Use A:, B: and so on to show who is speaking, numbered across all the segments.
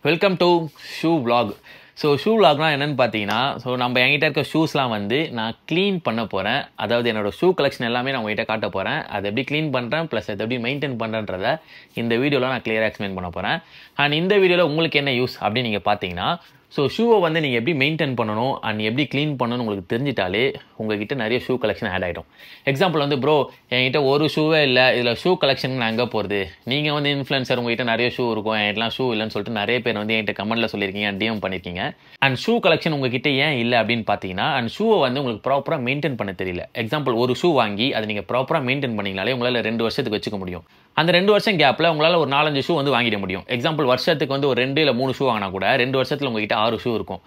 A: Welcome to shoe vlog. So shoe vlogனா என்னென்னு பார்த்தீங்கன்னா, நம்ம என்கிட்ட இருக்க ஷூஸ்லாம் நான் க்ளீன் பண்ண போகிறேன். அதாவது என்னோட ஷூ கலெக்ஷன் எல்லாமே நான் உங்ககிட்ட காட்ட போகிறேன். அதை எப்படி க்ளீன் பண்ணுறேன் ப்ளஸ் அதை எப்படி மெயின்டைன் பண்ணுறன்றதை இந்த வீடியோவில் நான் கிளியராக எக்ஸ்பிளைன் பண்ண போகிறேன். அண்ட் இந்த வீடியோவில் உங்களுக்கு என்ன யூஸ் அப்படின்னு நீங்கள் பார்த்தீங்கன்னா, ஷூவை நீங்கள் எப்படி மெயின்டைன் பண்ணணும் அண்ட் எப்படி க்ளீன் பண்ணணும்னு உங்களுக்கு தெரிஞ்சிட்டாலே உங்ககிட்ட நிறைய ஷூ கலெக்ஷன் ஆட் ஆகிடும். எக்ஸாம்பிள் ப்ரோ என்கிட்ட ஒரு ஷூவே இல்லை, இதில் ஷூ கலெக்ஷனுக்கு நான் எங்கே போகிறது? நீங்கள் இன்ஃப்ளூயன்சர், உங்ககிட்ட நிறைய ஷூ இருக்கும், என்கிட்டலாம் ஷூ இல்லைன்னு சொல்லிட்டு நிறைய பேர் என்கிட்ட கமெண்ட்டில் சொல்லியிருக்கீங்க, டிஎம் பண்ணியிருக்கீங்க. அண்ட் ஷூ கலெக்ஷன் உங்ககிட்ட ஏன் இல்லை அப்படின்னு பார்த்தீங்கன்னா, அண்ட் ஷூவை உங்களுக்கு ப்ராப்பராக மெயின்டைன் பண்ண தெரியல. எக்ஸாம்பிள் ஒரு ஷூ வாங்கி அதை நீங்கள் ப்ராப்பராக மெயின்டைன் பண்ணிங்கனாலே உங்களால் 2 வருஷத்துக்கு வச்சுக்க முடியும். அந்த 2 வருஷம் கேப்பில் உங்களால் ஒரு 4-5 ஷூ வாங்கிட முடியும். எக்ஸாம்பிள் வருஷத்துக்கு ஒரு 2 இல்லை 3 ஷூ வாங்கினா கூட 2 வருஷத்தில் உங்ககிட்ட 6 ஷூ இருக்கும்.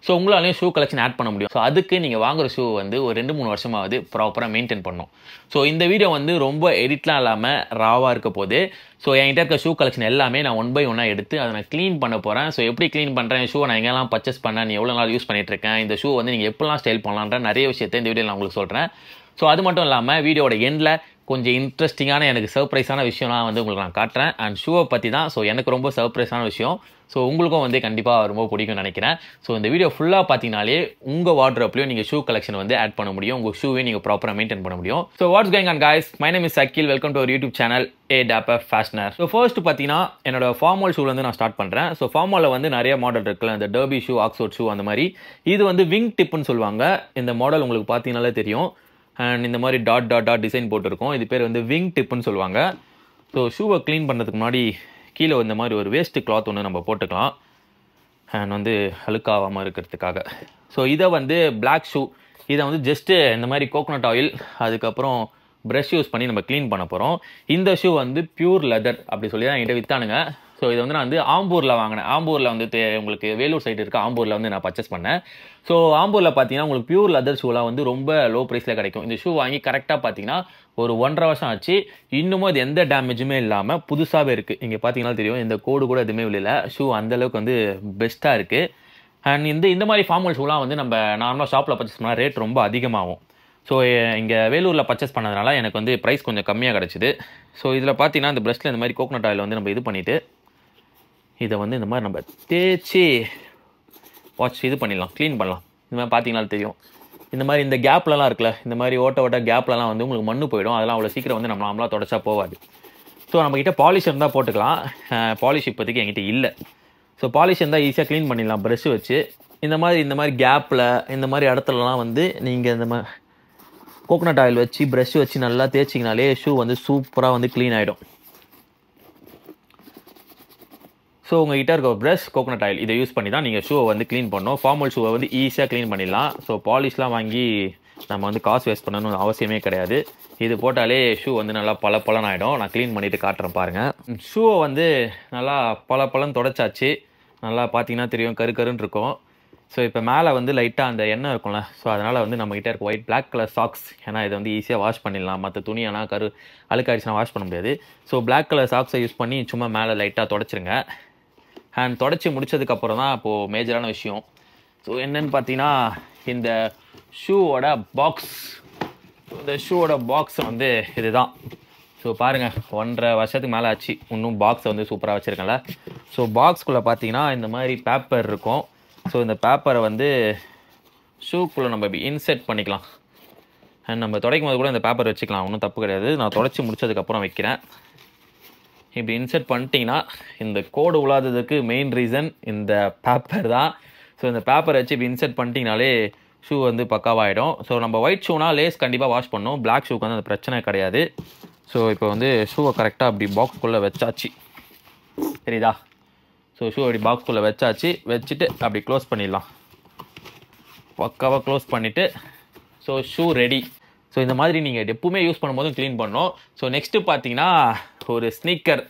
A: ஸோ உங்களாலையும் ஷூ கலெக்ஷன் ஆட் பண்ண முடியும். ஸோ அதுக்கு நீங்கள் வாங்குற ஷூ ஒரு 2-3 வருஷமாவது ப்ராப்பராக மெயின்டைன் பண்ணணும். ஸோ இந்த வீடியோ ரொம்ப எடிட்லாம் இல்லாமல் ராவாக இருக்க போது. ஸோ என்கிட்ட இருக்க ஷூ கலெக்ஷன் எல்லாமே நான் 1 by 1 எடுத்து அதை நான் க்ளீன் பண்ண போகிறேன். ஸோ எப்படி க்ளீன் பண்ணுறேன், ஷூ நான் எங்கெல்லாம் பர்ச்சேஸ் பண்ணேன், நீ எவ்வளோ நாள் யூஸ் பண்ணிட்டு இருக்கேன், இந்த ஷூ நீங்கள் எப்படிலாம் ஸ்டைல் பண்ணலான்ற நிறைய விஷயத்தை இந்த வீடியோ நான் உங்களுக்கு சொல்கிறேன். ஸோ அது மட்டும் இல்லாமல் வீடியோட எண்டில் கொஞ்சம் இன்ட்ரெஸ்டிங்கான எனக்கு சர்ப்ரைஸான விஷயம்லாம் உங்களுக்கு நான் காட்டுறேன். அண்ட் ஷூவை பற்றி தான். ஸோ எனக்கு ரொம்ப சர்ப்ரைஸான விஷயம். ஸோ உங்களுக்கும் கண்டிப்பாக ரொம்ப பிடிக்கும்னு நினைக்கிறேன். ஸோ இந்த வீடியோ ஃபுல்லாக பார்த்தீங்கனாலே உங்கள் வார்ட்ரோப்லையும் நீங்கள் ஷூ கலெக்ஷன் ஆட் பண்ண முடியும். உங்கள் ஷூவை நீங்கள் ப்ராப்பராக மெயின்டைன் பண்ண முடியும். So what's going on guys, my name is Sakil. Welcome to our YouTube channel A-Dapper Fastener. So first பார்த்தீங்கன்னா என்னோட ஃபார்மல் ஷூலேருந்து நான் ஸ்டார்ட் பண்ணுறேன். ஸோ ஃபார்மலில் நிறைய மாடல் இருக்குல்ல, இந்த டர்பி ஷூ, ஆக்ஸ்ஃபோர்ட் ஷூ, அந்த மாதிரி. இது விங் டிப்புன்னு சொல்லுவாங்க. இந்த மாடல் உங்களுக்கு பார்த்தீங்கனாலே தெரியும். அண்ட் இந்த மாதிரி டாட் டாட் டாட் டிசைன் போட்டிருக்கோம். இது பேர் விங் டிப்புன்னு சொல்லுவாங்க. ஸோ ஷூவை க்ளீன் பண்ணுறதுக்கு முன்னாடி கீழே இந்த மாதிரி ஒரு வேஸ்ட் கிளாத் ஒன்று நம்ம போட்டுக்கலாம். அண்ட் அழுக்காகாமல் இருக்கிறதுக்காக. ஸோ இதை பிளாக் ஷூ, இதை ஜஸ்ட்டு இந்த மாதிரி கோகோனட் ஆயில் அதுக்கப்புறம் ப்ரஷ் யூஸ் பண்ணி நம்ம க்ளீன் பண்ண போகிறோம். இந்த ஷூ பியூர் லெதர் அப்படி சொல்லி தான் என்கிட்ட விற்றானுங்க. ஸோ இதை நான் ஆம்பூரில் வாங்கினேன். ஆம்பூரில் உங்களுக்கு வேலூர் சைடு இருக்க ஆம்பூரில் நான் பர்ச்சேஸ் பண்ணேன். ஸோ ஆம்பூரில் பார்த்தீங்கன்னா உங்களுக்கு பியூர் லெதர் ஷூலாம் ரொம்ப லோ ப்ரைஸில் கிடைக்கும். இந்த ஷூ வாங்கி கரெக்டாக பார்த்தீங்கன்னா ஒரு 1.5 வருஷம் ஆச்சு. இன்னமும் இது எந்த டேமேஜுமே இல்லாமல் புதுசாகவே இருக்குது. இங்கே பார்த்தீங்கன்னா தெரியும், இந்த கோடு கூட எதுவுமே இல்லை. ஷூ அந்தளவுக்கு பெஸ்ட்டாக இருக்குது. அண்ட் இந்த மாதிரி ஃபார்மல் ஷூலாம் நம்ம நார்மலாக ஷாப்பில் பர்ச்சேஸ் பண்ணால் ரேட் ரொம்ப அதிகமாகும். ஸோ இங்கே வேலூரில் பர்ச்சேஸ் பண்ணதுனால எனக்கு ப்ரைஸ் கொஞ்சம் கம்மியாக கிடச்சிது. ஸோ இதில் பார்த்தீங்கன்னா இந்த ப்ரஷ்ல இந்த மாதிரி கோகோனட் ஆயில் நம்ம இது பண்ணிவிட்டு இதை இந்த மாதிரி நம்ம தேய்ச்சி இது பண்ணிடலாம், க்ளீன் பண்ணலாம். இந்த மாதிரி பார்த்தீங்கன்னா தெரியும், இந்த மாதிரி இந்த கேப்லலாம் இருக்குல்ல, இந்த மாதிரி ஓட்ட கேப்லலாம் உங்களுக்கு மண்ணு போயிடும். அதெல்லாம் அவ்வளோ சீக்கிரம் நம்ம நார்மலாக தொடச்சா போகாது. ஸோ நம்மக்கிட்ட பாலிஷ் இருந்தால் போட்டுக்கலாம். பாலிஷ் இப்போதைக்கு என்கிட்ட இல்லை. ஸோ பாலிஷ் இருந்தால் ஈஸியாக க்ளீன் பண்ணிடலாம் ப்ரஷ் வச்சு. இந்த மாதிரி கேப்பில் இந்த மாதிரி இடத்துலலாம் நீங்கள் இந்த மாதிரி கோகோனட் ஆயில் வச்சு ப்ரஷ் வச்சு நல்லா தேய்ச்சிங்கனாலே ஷூ சூப்பராக க்ளீன் ஆகிடும். ஸோ உங்கள்கிட்ட இருக்க ப்ரஷ், கோகோனட் ஆயில் இதை யூஸ் பண்ணி தான் நீங்கள் ஷூவை க்ளீன் பண்ணணும். ஃபார்மல் ஷூவை ஈஸியாக க்ளீன் பண்ணிடலாம். ஸோ பாலிஷ்லாம் வாங்கி நம்ம காசு வேஸ்ட் பண்ணணும்னு அவசியமே கிடையாது. இது போட்டாலே ஷூ நல்லா பளபளன்னு ஆகிடும். நான் க்ளீன் பண்ணிவிட்டு காட்டுறேன் பாருங்கள். ஷூவை நல்லா பளபளன்னு தொடச்சாச்சு. நல்லா பார்த்தீங்கன்னா தெரியும், கருன்னு இருக்கும். ஸோ இப்போ மேலே லைட்டாக அந்த எண்ணெய் இருக்கும்ல, ஸோ அதனால் நம்மகிட்ட இருக்க ஒயிட் பிளாக் கலர் சாக்ஸ், ஏன்னா இதை ஈஸியாக வாஷ் பண்ணிடலாம். மற்ற துணியெல்லாம் அழுக்காயிடுச்சுன்னா வாஷ் பண்ண முடியாது. ஸோ பிளாக் கலர் சாக்ஸை யூஸ் பண்ணி சும்மா மேலே லைட்டாக தொடச்சிருங்க. அண்ட் தொடச்சி முடிச்சதுக்கப்புறம் தான் இப்போது மேஜரான விஷயம். ஸோ என்னென்னு பார்த்தீங்கன்னா, இந்த ஷூவோட பாக்ஸ். இந்த ஷூவோட பாக்ஸ் இதுதான். ஸோ பாருங்கள், 1.5 வருஷத்துக்கு மேலே ஆச்சு, இன்னும் பாக்ஸை சூப்பராக வச்சுருக்கேன்ல. ஸோ பாக்ஸ்குள்ளே பார்த்தீங்கன்னா இந்த மாதிரி பேப்பர் இருக்கும். ஸோ இந்த பேப்பரை ஷூக்குள்ளே நம்ம இப்படி இன்செர்ட் பண்ணிக்கலாம். அண்ட் நம்ம துடைக்கும் போது கூட இந்த பேப்பர் வச்சுக்கலாம், ஒன்றும் தப்பு கிடையாது. நான் தொடச்சி முடிச்சதுக்கப்புறம் வைக்கிறேன். இப்படி இன்செர்ட் பண்ணிட்டீங்கன்னா இந்த கோடு உலாததுக்கு மெயின் ரீசன் இந்த பேப்பர் தான். ஸோ இந்த பேப்பரை வச்சு இப்படி இன்செர்ட் பண்ணிட்டீங்கனாலே ஷூ பக்காவாகிடும். ஸோ நம்ம ஒயிட் ஷூனா லேஸ் கண்டிப்பாக வாஷ் பண்ணணும். பிளாக் ஷூக்கு அந்த பிரச்சனை கிடையாது. ஸோ இப்போ ஷூவை கரெக்டாக அப்படி பாக்ஸ்குள்ளே வச்சாச்சு, சரிதா? ஸோ ஷூ அப்படி பாக்ஸ்குள்ளே வச்சுட்டு அப்படி க்ளோஸ் பண்ணிடலாம். பக்காவாக க்ளோஸ் பண்ணிவிட்டு ஸோ ஷூ ரெடி. ஸோ இந்த மாதிரி நீங்கள் எப்பவுமே யூஸ் பண்ணும்போதும் க்ளீன் பண்ணணும். ஸோ நெக்ஸ்ட்டு பார்த்தீங்கன்னா ஒரு sneaker,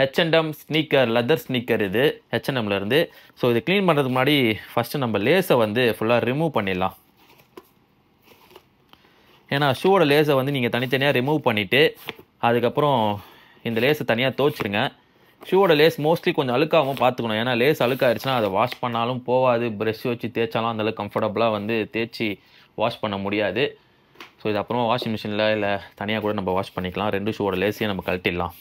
A: H&M sneaker, leather sneaker. இது H&Mலேருந்து. ஸோ இது க்ளீன் பண்ணுறதுக்கு முன்னாடி ஃபஸ்ட்டு நம்ம லேஸை ஃபுல்லாக ரிமூவ் பண்ணிடலாம். ஏன்னா ஷூவோட லேஸை நீங்கள் தனித்தனியாக ரிமூவ் பண்ணிவிட்டு அதுக்கப்புறம் இந்த லேஸை தனியாக துவைச்சிருங்க. ஷூவோட லேஸ் மோஸ்ட்லி கொஞ்சம் அழுக்காகவும் பார்த்துக்கணும். ஏன்னா லேஸ் அழுக்காயிருச்சுன்னா அதை வாஷ் பண்ணாலும் போகாது, ப்ரஷ் வச்சு தேய்ச்சாலும் அந்தளவுக்கு கம்ஃபர்டபுளாக தேய்ச்சி வாஷ் பண்ண முடியாது. ஸோ இது அப்புறமா வாஷிங் மிஷினில் இல்லை தனியாக கூட நம்ம வாஷ் பண்ணிக்கலாம். 2 ஷூவோட லேஸையும் நம்ம கழட்டிடலாம்.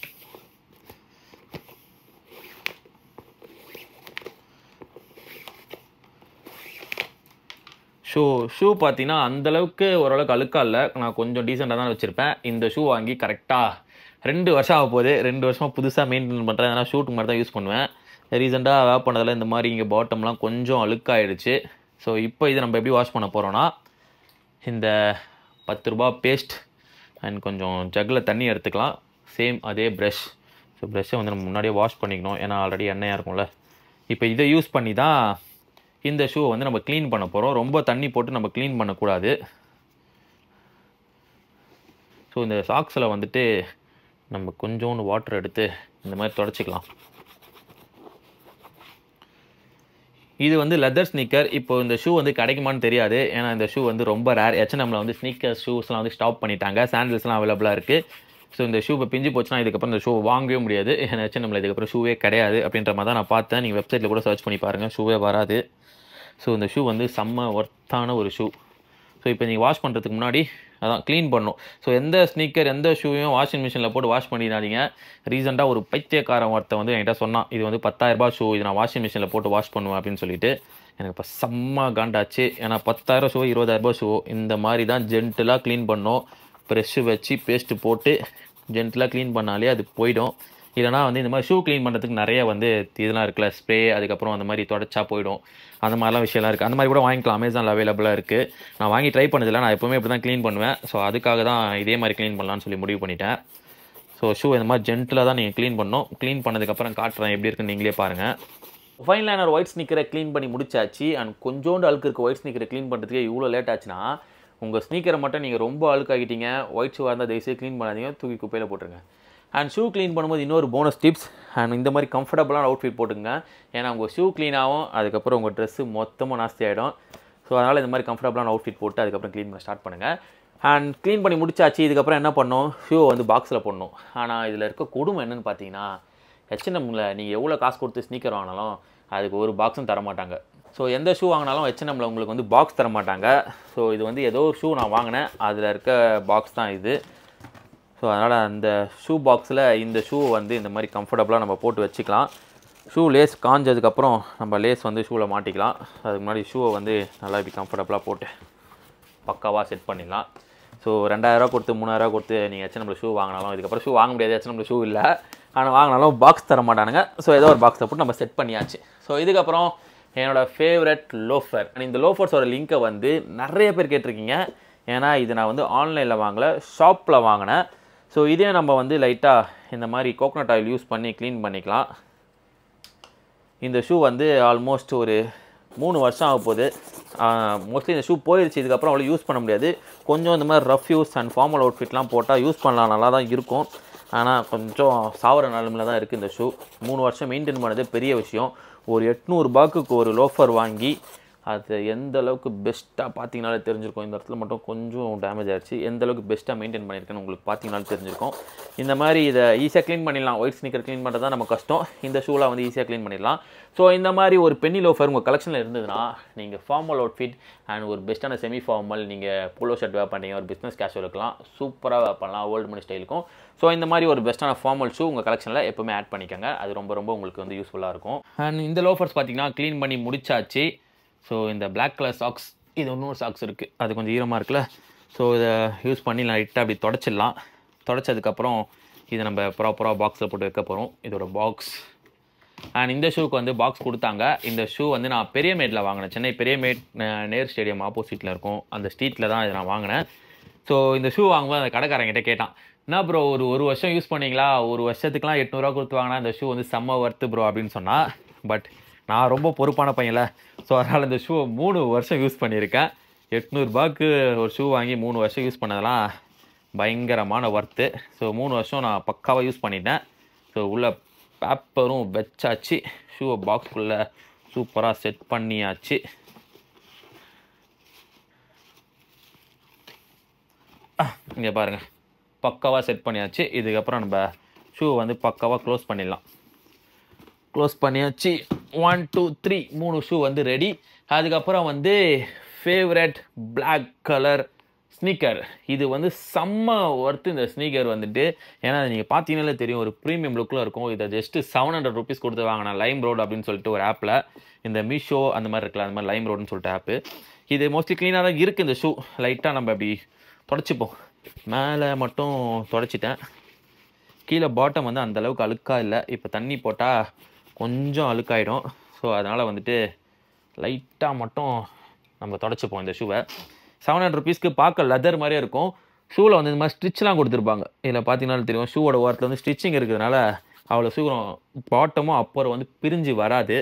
A: ஷூ பார்த்தீங்கன்னா அந்தளவுக்கு ஓரளவுக்கு அழுக்கா இல்லை, நான் கொஞ்சம் டீசெண்டாக தான் வச்சுருப்பேன். இந்த ஷூ வாங்கி கரெக்டாக 2 வருஷம் ஆக போகுது. 2 வருஷமாக புதுசாக மெயின்டைன் பண்ணுறேன். ஏன்னா ஷூட்டுக்கு மாதிரி தான் யூஸ் பண்ணுவேன். ரீசெண்டாக வேப் பண்ணதில் இந்த மாதிரி இங்கே பாட்டம்லாம் கொஞ்சம் அழுக்காயிடுச்சு. ஸோ இப்போ இதை நம்ம எப்படி வாஷ் பண்ண போகிறோன்னா, இந்த 10 ரூபா பேஸ்ட் அண்ட் கொஞ்சம் ஜக்கில் தண்ணி எடுத்துக்கலாம். சேம் அதே ப்ரஷ். ஸோ ப்ரஷ்ஷை வந்து நம்ம முன்னாடியே வாஷ் பண்ணிக்கணும், ஏன்னா ஆல்ரெடி எண்ணெயாக இருக்கும்ல. இப்போ இதை யூஸ் பண்ணி தான் இந்த ஷூவை வந்து நம்ம க்ளீன் பண்ண போகிறோம். ரொம்ப தண்ணி போட்டு நம்ம க்ளீன் பண்ணக்கூடாது. ஸோ இந்த சாக்ஸில் வந்துட்டு நம்ம கொஞ்சோண்டு வாட்டர் எடுத்து இந்த மாதிரி தொடச்சிக்கலாம். இது வந்து லெதர் ஸ்னீக்கர். இப்போ இந்த ஷூ வந்து கிடைக்குமான்னு தெரியாது, ஏன்னா இந்த ஷூ வந்து ரொம்ப ரேர். H&Mல வந்து ஸ்னீக்கர் ஷூஸ்லாம் வந்து ஸ்டாப் பண்ணிட்டாங்க. சாண்டில்ஸ்லாம் அவைலபிளாக இருக்குது. ஸோ இந்த ஷூ இப்போ பிஞ்சு போச்சுன்னா இதுக்கப்புறம் இந்த ஷூ வாங்கவே முடியாது. ஏன்னா H&Mல இதுக்கப்புறம் ஷூவே கிடையாது அப்படின்ற மாதிரி தான் நான் பார்த்தேன். நீங்கள் வெப்சைட்டில் கூட சர்ச் பண்ணி பாருங்கள், ஷூவே வராது. ஸோ இந்த ஷூ வந்து செம்ம ஒர்த்தான ஒரு ஷூ. ஸோ இப்போ நீங்கள் வாஷ் பண்ணுறதுக்கு முன்னாடி அதான் க்ளீன் பண்ணணும். ஸோ எந்த ஸ்னீக்கர் எந்த ஷூவையும் வாஷிங் மிஷினில் போட்டு வாஷ் பண்ணிடாதீங்க. ரீசெண்டாக ஒரு பைத்தியக்காரன் ஒருத்த வந்து என்கிட்ட சொன்னான், இது வந்து 10,000 ரூபாய் ஷூ, இது நான் வாஷிங் மிஷினில் போட்டு வாஷ் பண்ணுவேன் அப்படின்னு சொல்லிட்டு. எனக்கு இப்போ செம்ம காண்டாச்சு. ஏன்னா 10,000 ஷூ 20,000 ரூபாய் ஷூ இந்த மாதிரி தான் ஜென்டிலாக க்ளீன் பண்ணோம். ப்ரெஷ்ஷு வச்சு பேஸ்ட்டு போட்டு ஜென்டிலாக க்ளீன் பண்ணாலே அது போயிடும். இல்லைனா வந்து இந்த மாதிரி ஷூ க்ளீன் பண்ணுறதுக்கு நிறைய வந்து இதெல்லாம் இருக்குல்ல, ஸ்ப்ரே, அதுக்கப்புறம் அந்த மாதிரி தொடச்சா போயிடும். அந்த மாதிரிலாம் விஷயம்லாம் இருக்குது. அந்த மாதிரி கூட வாங்கிக்கலாம், அமேசானில் அவைலபிளாக இருக்குது. நான் வாங்கி ட்ரை பண்ணதில்லை, நான் எப்போவுமே இப்படி தான் க்ளீன் பண்ணுவேன். ஸோ அதுக்காக தான் இதே மாதிரி க்ளீன் பண்ணலான்னு சொல்லி முடிவு பண்ணிட்டேன். ஸோ ஷூ இந்த மாதிரி ஜென்டிலாக தான் நீங்கள் க்ளீன் பண்ணணும். க்ளீன் பண்ணதுக்கப்புறம் காட்டுறேன் எப்படி இருக்குன்னு நீங்களே பாருங்கள். ஃபைன் லைனர் ஒயிட் ஸ்னீக்கரை க்ளீன் பண்ணி முடிச்சாச்சு. அண்ட் கொஞ்சோண்டு அழுக்கு இருக்க ஒயிட் ஸ்னீக்கரை க்ளீன் பண்ணுறதுக்கே இவ்வளோ லேட் ஆச்சுன்னா, உங்கள் ஸ்னீக்கரை மட்டும் நீங்கள் ரொம்ப அழுக்காகிட்டீங்க, ஒயிட் ஷூவாக இருந்தால் தயவுசெய்து க்ளீன் பண்ணாதீங்க, தூக்கி குப்பையில் போட்டுருங்க. அண்ட் ஷூ க்ளீன் பண்ணும்போது இன்னொரு போனஸ் டிப்ஸ், அண்ட் இந்த மாதிரி கம்ஃபர்டபுளான அவுட்ஃபிட் போட்டுங்க. ஏன்னா உங்கள் ஷூ க்ளீன் ஆகும், அதுக்கப்புறம் உங்கள் ட்ரெஸ்ஸு மொத்தமாக நாஸ்தி ஆகிடும். ஸோ அதனால் இந்த மாதிரி கம்ஃபர்டபுளான அவுட்ஃபிட் போட்டு அதுக்கப்புறம் க்ளீன் பண்ண ஸ்டார்ட் பண்ணுங்கள். அண்ட் க்ளீன் பண்ணி முடிச்சாச்சு. இதுக்கப்புறம் என்ன பண்ணணும், ஷூவை வந்து பாக்ஸில் போடணும். ஆனால் இதில் இருக்க கொடுமை என்னென்னு பார்த்தீங்கன்னா, H&Mல நீங்கள் எவ்வளோ காசு கொடுத்து ஸ்னீக்கர் வாங்கினாலும் அதுக்கு ஒரு பாக்ஸும் தரமாட்டாங்க. ஸோ எந்த ஷூ வாங்கினாலும் H&Mல உங்களுக்கு வந்து பாக்ஸ் தரமாட்டாங்க. ஸோ இது வந்து ஏதோ ஒரு ஷூ நான் வாங்கினேன், அதில் இருக்க பாக்ஸ் தான் இது. ஸோ அதனால் அந்த ஷூ பாக்ஸில் இந்த ஷூவை வந்து இந்த மாதிரி கம்ஃபர்டபுளாக நம்ம போட்டு வச்சுக்கலாம். ஷூ லேஸ் காஞ்சதுக்கப்புறம் நம்ம லேஸ் வந்து ஷூவில் மாட்டிக்கலாம். அதுக்கு முன்னாடி ஷூவை வந்து நல்லா இப்படி கம்ஃபர்டபுளாக போட்டு பக்காவாக செட் பண்ணிடலாம். ஸோ 2,000 கொடுத்து 3,000 கொடுத்து நீங்கள் H&Mல ஷூ வாங்கினாலும் இதுக்கப்புறம் ஷூ வாங்க முடியாது. H&Mல ஷூ இல்லை, ஆனால் வாங்கினாலும் பாக்ஸ் தர மாட்டானுங்க. ஸோ ஏதோ ஒரு பாக்ஸை போட்டு நம்ம செட் பண்ணியாச்சு. ஸோ இதுக்கப்புறம் என்னோடய ஃபேவரட் லோஃபர். இந்த லோஃபர்ஸோட லிங்க்கை வந்து நிறைய பேர் கேட்டிருக்கீங்க. ஏன்னா இது நான் வந்து ஆன்லைனில் வாங்கலை, ஷாப்பில் வாங்கினேன். ஸோ இதே நம்ம வந்து லைட்டாக இந்த மாதிரி கோகோனட் ஆயில் யூஸ் பண்ணி க்ளீன் பண்ணிக்கலாம். இந்த ஷூ வந்து ஆல்மோஸ்ட் ஒரு 3 வருஷம் ஆக போகுது. மோஸ்ட்லி இந்த ஷூ போயிடுச்சு, இதுக்கப்புறம் அவ்வளோ யூஸ் பண்ண முடியாது. கொஞ்சம் இந்த மாதிரி ரஃப் யூஸ் அண்ட் ஃபார்மல் அவுட்ஃபிட்லாம் போட்டால் யூஸ் பண்ணலாம், நல்லா தான் இருக்கும். ஆனால் கொஞ்சம் சாவர நிலமையில தான் இருக்குது இந்த ஷூ. 3 வருஷம் மெயின்டைன் பண்ணது பெரிய விஷயம். ஒரு 800 ரூபாய்க்கு ஒரு லோஃபர் வாங்கி அது எந்த அளவுக்கு பெஸ்ட்டாக பார்த்தீங்கனாலே தெரிஞ்சிருக்கும். இந்த இடத்துல மட்டும் கொஞ்சம் டேமேஜ் ஆகிடுச்சு. எந்த அளவுக்கு பெஸ்ட்டாக மெயின்டைன் பண்ணியிருக்கேன்னு உங்களுக்கு பார்த்தீங்கனாலும் தெரிஞ்சிருக்கும். இந்த மாதிரி இதை ஈஸியாக க்ளீன் பண்ணிடலாம். ஒயிட் ஸ்னீக்கர் க்ளீன் பண்ணுறது தான் நம்ம கஷ்டம். இந்த ஷூலாம் வந்து ஈஸியாக க்ளீன் பண்ணிடலாம். ஸோ இந்த மாதிரி ஒரு பென்னி லோஃபர் உங்கள் கலெக்ஷனில் இருந்ததுன்னா, நீங்கள் ஃபார்மல் அவுட்ஃபிட் அண்ட் ஒரு பெஸ்ட்டான செமி ஃபார்மல், நீங்கள் போலோ ஷர்ட் வேர் பண்ணுறீங்க, ஒரு பிஸ்னஸ் கேஷுவலுக்குலாம் சூப்பராக வேர் பண்ணலாம், ஓல்டு மணி ஸ்டைலுக்கும். ஸோ இந்த மாதிரி ஒரு பெஸ்ட்டான ஃபார்மல் ஷூ உங்கள் கலெக்ஷனில் எப்போவுமே ஆட் பண்ணிக்கோங்க. அது ரொம்ப ரொம்ப உங்களுக்கு வந்து யூஸ்ஃபுல்லாக இருக்கும். அண்ட் இந்த லோஃபர்ஸ் பார்த்தீங்கன்னா க்ளீன் பண்ணி முடிச்சாச்சு. ஸோ இந்த பிளாக் கலர் சாக்ஸ், இது இன்னொரு சாக்ஸ் இருக்குது, அது கொஞ்சம் ஈரமாக இருக்குல்ல. ஸோ இதை யூஸ் பண்ணி லைட்டாக அப்படி தொடச்சிடலாம். தொடச்சதுக்கப்புறம் இதை நம்ம ப்ராப்பராக பாக்ஸில் போட்டு வைக்க போகிறோம். இதோட பாக்ஸ். அண்ட் இந்த ஷூக்கு வந்து பாக்ஸ் கொடுத்தாங்க. இந்த ஷூ வந்து நான் பெரியமேட்டில் வாங்கினேன். சென்னை பெரியமேட் நேர் ஸ்டேடியம் ஆப்போசிட்டில் இருக்கும், அந்த ஸ்ட்ரீட்டில் தான் இதை நான் வாங்கினேன். ஸோ இந்த ஷூ வாங்கும்போது அந்த கடைக்காரங்கிட்ட கேட்டான், என்ன ப்ரோ ஒரு வருஷம் யூஸ் பண்ணிங்களா, ஒரு வருஷத்துக்குலாம் 800 ரூபா கொடுத்து வாங்கினா இந்த ஷூ வந்து செம்ம ஒர்த்து ப்ரோ அப்படின்னு சொன்னால். பட் நான் ரொம்ப பொறுப்பான பையன்ல, ஸோ அதனால் இந்த ஷூவை 3 வருஷம் யூஸ் பண்ணியிருக்கேன். 800 ரூபாய்க்கு ஒரு ஷூ வாங்கி 3 வருஷம் யூஸ் பண்ணதெல்லாம் பயங்கரமான ஒர்த்து. ஸோ 3 வருஷம் நான் பக்காவாக யூஸ் பண்ணிட்டேன். ஸோ உள்ள பேப்பரும் வச்சாச்சு, ஷூவை பாக்ஸ்குள்ளே சூப்பராக செட் பண்ணியாச்சு. இங்கே பாருங்கள், பக்காவாக செட் பண்ணியாச்சு. இதுக்கப்புறம் நம்ம ஷூ வந்து பக்காவாக க்ளோஸ் பண்ணிடலாம். க்ளோஸ் பண்ணியாச்சு. 1 2 3 3 ஷூ வந்து ரெடி. அதுக்கப்புறம் வந்து ஃபேவரட் பிளாக் கலர் ஸ்னீக்கர். இது வந்து செம்ம ஒர்த்து இந்த ஸ்னீக்கர் வந்துட்டு. ஏன்னா நீங்கள் பார்த்தீங்கன்னாலே தெரியும், ஒரு ப்ரீமியம் லுக்கில் இருக்கும். இதை ஜஸ்ட்டு 700 ருபீஸ் கொடுத்து வாங்கினேன் லைம் ரோட் அப்படின்னு சொல்லிட்டு ஒரு ஆப்பில். இந்த மீஷோ அந்த மாதிரி இருக்குல்ல, அந்த மாதிரி லைம் ரோடுன்னு சொல்லிட்டு ஆப்பு. இது மோஸ்ட்லி க்ளீனாக தான் இருக்குது இந்த ஷூ. லைட்டாக நம்ம அப்படி தொடச்சிப்போம். மேலே மட்டும் தொடச்சிட்டேன். கீழே பாட்டம் வந்து அந்தளவுக்கு அழுக்காக இல்லை. இப்போ தண்ணி போட்டால் கொஞ்சம் அழுக்காயிடும். ஸோ அதனால் வந்துட்டு லைட்டாக மட்டும் நம்ம தொடச்சிப்போம் இந்த ஷூவை. 700 rupeesக்கு பார்க்க லெதர் மாதிரியே இருக்கும். ஷூவில் வந்து இந்த மாதிரி ஸ்டிச்லாம் கொடுத்துருப்பாங்க. இதில் பார்த்தீங்கன்னா தெரியும், ஷூவோட ஓரத்தில் வந்து ஸ்டிச்சிங் இருக்கிறதுனால அவ்வளோ சீக்கிரம் பாட்டமும் அப்பரும் வந்து பிரிஞ்சு வராது.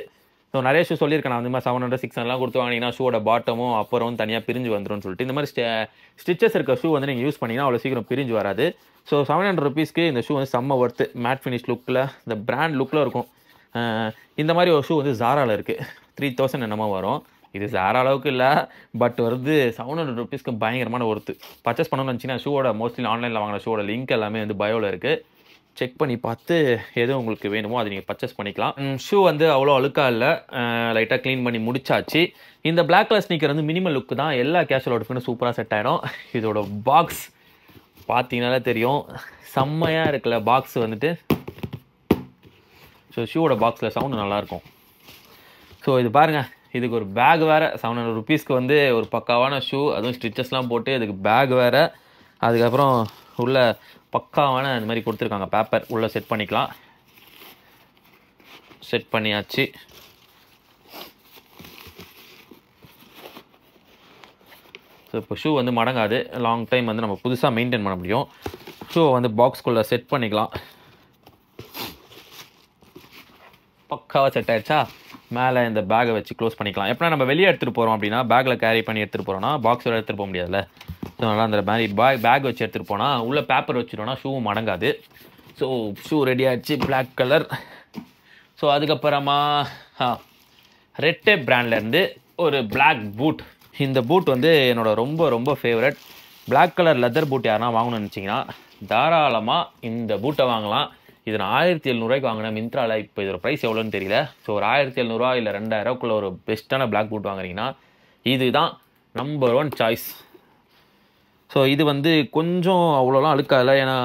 A: ஸோ நிறைய ஷூ சொல்லியிருக்கேன் நான், இந்த மாதிரி 700 600 கொடுத்து வாங்கினீங்கன்னா ஷூவோட பாட்டமும் அப்பரும் தனியாக பிரிஞ்சு வந்துடும் சொல்லிட்டு. இந்த மாதிரி ஸ்டிச்சஸ் இருக்க ஷூ வந்து நீங்கள் யூஸ் பண்ணிங்கன்னா அவ்வளோ சீக்கிரம் பிரிஞ்சு வராது. ஸோ 700 rupeesக்கு இந்த ஷூ வந்து செம்ம ஒர்த்து. மேட் ஃபினிஷ் லுக்கில், இந்த பிராண்ட் லுக்கில் இருக்கும். இந்த மாதிரி ஒரு ஷூ வந்து ஜாராவில் இருக்குது. 3000 என்னமோ வரும். இது ஜாரா அளவுக்கு இல்லை, பட் வந்து 700 rupeesக்கு பயங்கரமான ஒர்த்து. பர்ச்சேஸ் பண்ணணும்னு நினச்சிங்கன்னா ஷூவோட மோஸ்ட்லி ஆன்லைனில் வாங்கின ஷூவோட லிங்க் எல்லாமே வந்து பயோவில் இருக்குது. செக் பண்ணி பார்த்து எது உங்களுக்கு வேணுமோ அதை நீங்கள் பர்ச்சேஸ் பண்ணிக்கலாம். ஷூ வந்து அவ்வளோ அழுக்காக இல்லை, லைட்டாக க்ளீன் பண்ணி முடிச்சாச்சு. இந்த பிளாக் கலர் ஸ்னீக்கர் வந்து மினிமல் லுக்கு தான், எல்லா கேஷுவல் அவுட்ஃபிட்டும் சூப்பராக செட் ஆகிடும். இதோட பாக்ஸ் பார்த்தீங்கன்னாலே தெரியும், செம்மையாக இருக்குல்ல பாக்ஸ் வந்துட்டு. ஸோ ஷூவோட பாக்ஸில் சவுண்டு நல்லாயிருக்கும். ஸோ இது பாருங்கள், இதுக்கு ஒரு பேக் வேறு. 700 rupeesக்கு வந்து ஒரு பக்காவான ஷூ, அதுவும் ஸ்டிச்சஸ்லாம் போட்டு இதுக்கு பேக் வேறு. அதுக்கப்புறம் உள்ள பக்காவான இந்த மாதிரி கொடுத்துருக்காங்க பேப்பர், உள்ளே செட் பண்ணிக்கலாம். செட் பண்ணியாச்சு. ஸோ இப்போ ஷூ வந்து மடங்காது, லாங் டைம் வந்து நம்ம புதுசாக மெயின்டைன் பண்ண முடியும். ஷூவை வந்து பாக்ஸ்குள்ளே செட் பண்ணிக்கலாம். பக்காவாக செட் ஆகிடுச்சா? மேலே இந்த பேக்கை வச்சு க்ளோஸ் பண்ணிக்கலாம். எப்படின்னா நம்ம வெளியே எடுத்துகிட்டு போகிறோம் அப்படின்னா, பேக்கில் கேரி பண்ணி எடுத்துகிட்டு போகிறோன்னா பாக்ஸோட எடுத்துகிட்டு போக முடியாதுல்ல. ஸோ நல்லா அந்த மாதிரி பேக் வச்சு எடுத்துகிட்டு போனால் உள்ளே பேப்பர் வச்சுட்டோன்னா ஷூவும் மடங்காது. ஸோ ஷூ ரெடி ஆகிடுச்சு, பிளாக் கலர். ஸோ அதுக்கப்புறமா ரெட் டேப் பிராண்ட்லேருந்து ஒரு பிளாக் பூட். இந்த பூட் வந்து என்னோட ரொம்ப ரொம்ப favourite. Black colour leather boot யாருன்னா வாங்கணும்னு நினச்சிங்கன்னா தாராளமாக இந்த பூட்டை வாங்கலாம். இது நான் 1700 வாங்கினேன் மிந்த்ராவில். இப்போ இதோட ப்ரைஸ் எவ்வளோன்னு தெரியல. ஸோ ஒரு 1700 இல்லை 2000 ஒரு பெஸ்ட்டான பிளாக் பூட் வாங்குறீங்கன்னா இதுதான் நம்பர் 1 சாய்ஸ். ஸோ இது வந்து கொஞ்சம் அவ்வளோலாம் அழுக்காதில்ல, ஏன்னா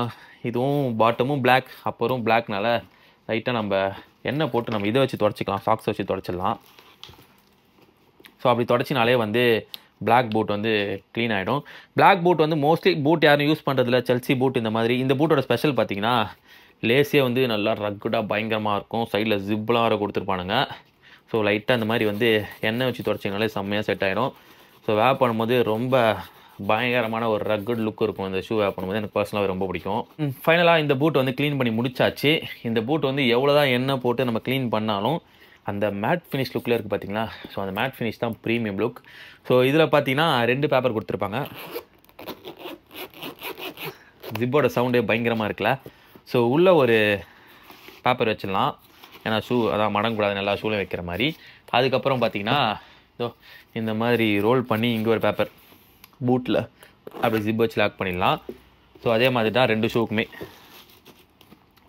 A: இதுவும் பாட்டமும் பிளாக் அப்பரும் பிளாக்னால லைட்டாக நம்ம எண்ணெய் போட்டு நம்ம இதை வச்சு தொடச்சிக்கலாம், சாக்ஸ் வச்சு தொடச்சிடலாம். ஸோ அப்படி தொடச்சினாலே வந்து பிளாக் பூட் வந்து க்ளீன் ஆகிடும். பிளாக் பூட் வந்து மோஸ்ட்லி பூட் யாரும் யூஸ் பண்ணுறதில்ல, செல்சி பூட் இந்த மாதிரி. இந்த பூட்டோட ஸ்பெஷல் பார்த்தீங்கன்னா லேஸே வந்து நல்லா ரக்குடாக பயங்கரமாக இருக்கும். சைடில் ஜிப்லாம் வர கொடுத்துருப்பானுங்க. ஸோ லைட்டாக இந்த மாதிரி வந்து எண்ணெய் வச்சு தொடச்சிங்கனாலே செம்மையாக செட் ஆகிடும். ஸோ வேர் பண்ணும்போது ரொம்ப பயங்கரமான ஒரு ரக்குட் லுக் இருக்கும். இந்த ஷூ வேர் பண்ணும்போது எனக்கு பர்சனலாக ரொம்ப பிடிக்கும். ஃபைனலாக இந்த பூட் வந்து க்ளீன் பண்ணி முடிச்சாச்சு. இந்த பூட் வந்து எவ்வளோ தான் எண்ணெய் போட்டு நம்ம க்ளீன் பண்ணாலும் அந்த மேட் ஃபினிஷ் லுக்கில் இருக்குது பார்த்தீங்களா. ஸோ அந்த மேட் ஃபினிஷ் தான் ப்ரீமியம் லுக். ஸோ இதில் பார்த்தீங்கன்னா 2 பேப்பர் கொடுத்துருப்பாங்க. ஜிப்போட சவுண்டே பயங்கரமாக இருக்குல்ல. ஸோ உள்ளே ஒரு பேப்பர் வச்சிடலாம், ஏன்னா ஷூ அதான் மடங்கக்கூடாது, நல்லா ஷூவில் வைக்கிற மாதிரி. அதுக்கப்புறம் பார்த்தீங்கன்னா இந்த மாதிரி ரோல் பண்ணி இங்கே ஒரு பேப்பர் பூட்டில் அப்படி ஜிப் வச்சு லாக் பண்ணிடலாம். ஸோ அதே மாதிரி தான் 2 ஷூக்குமே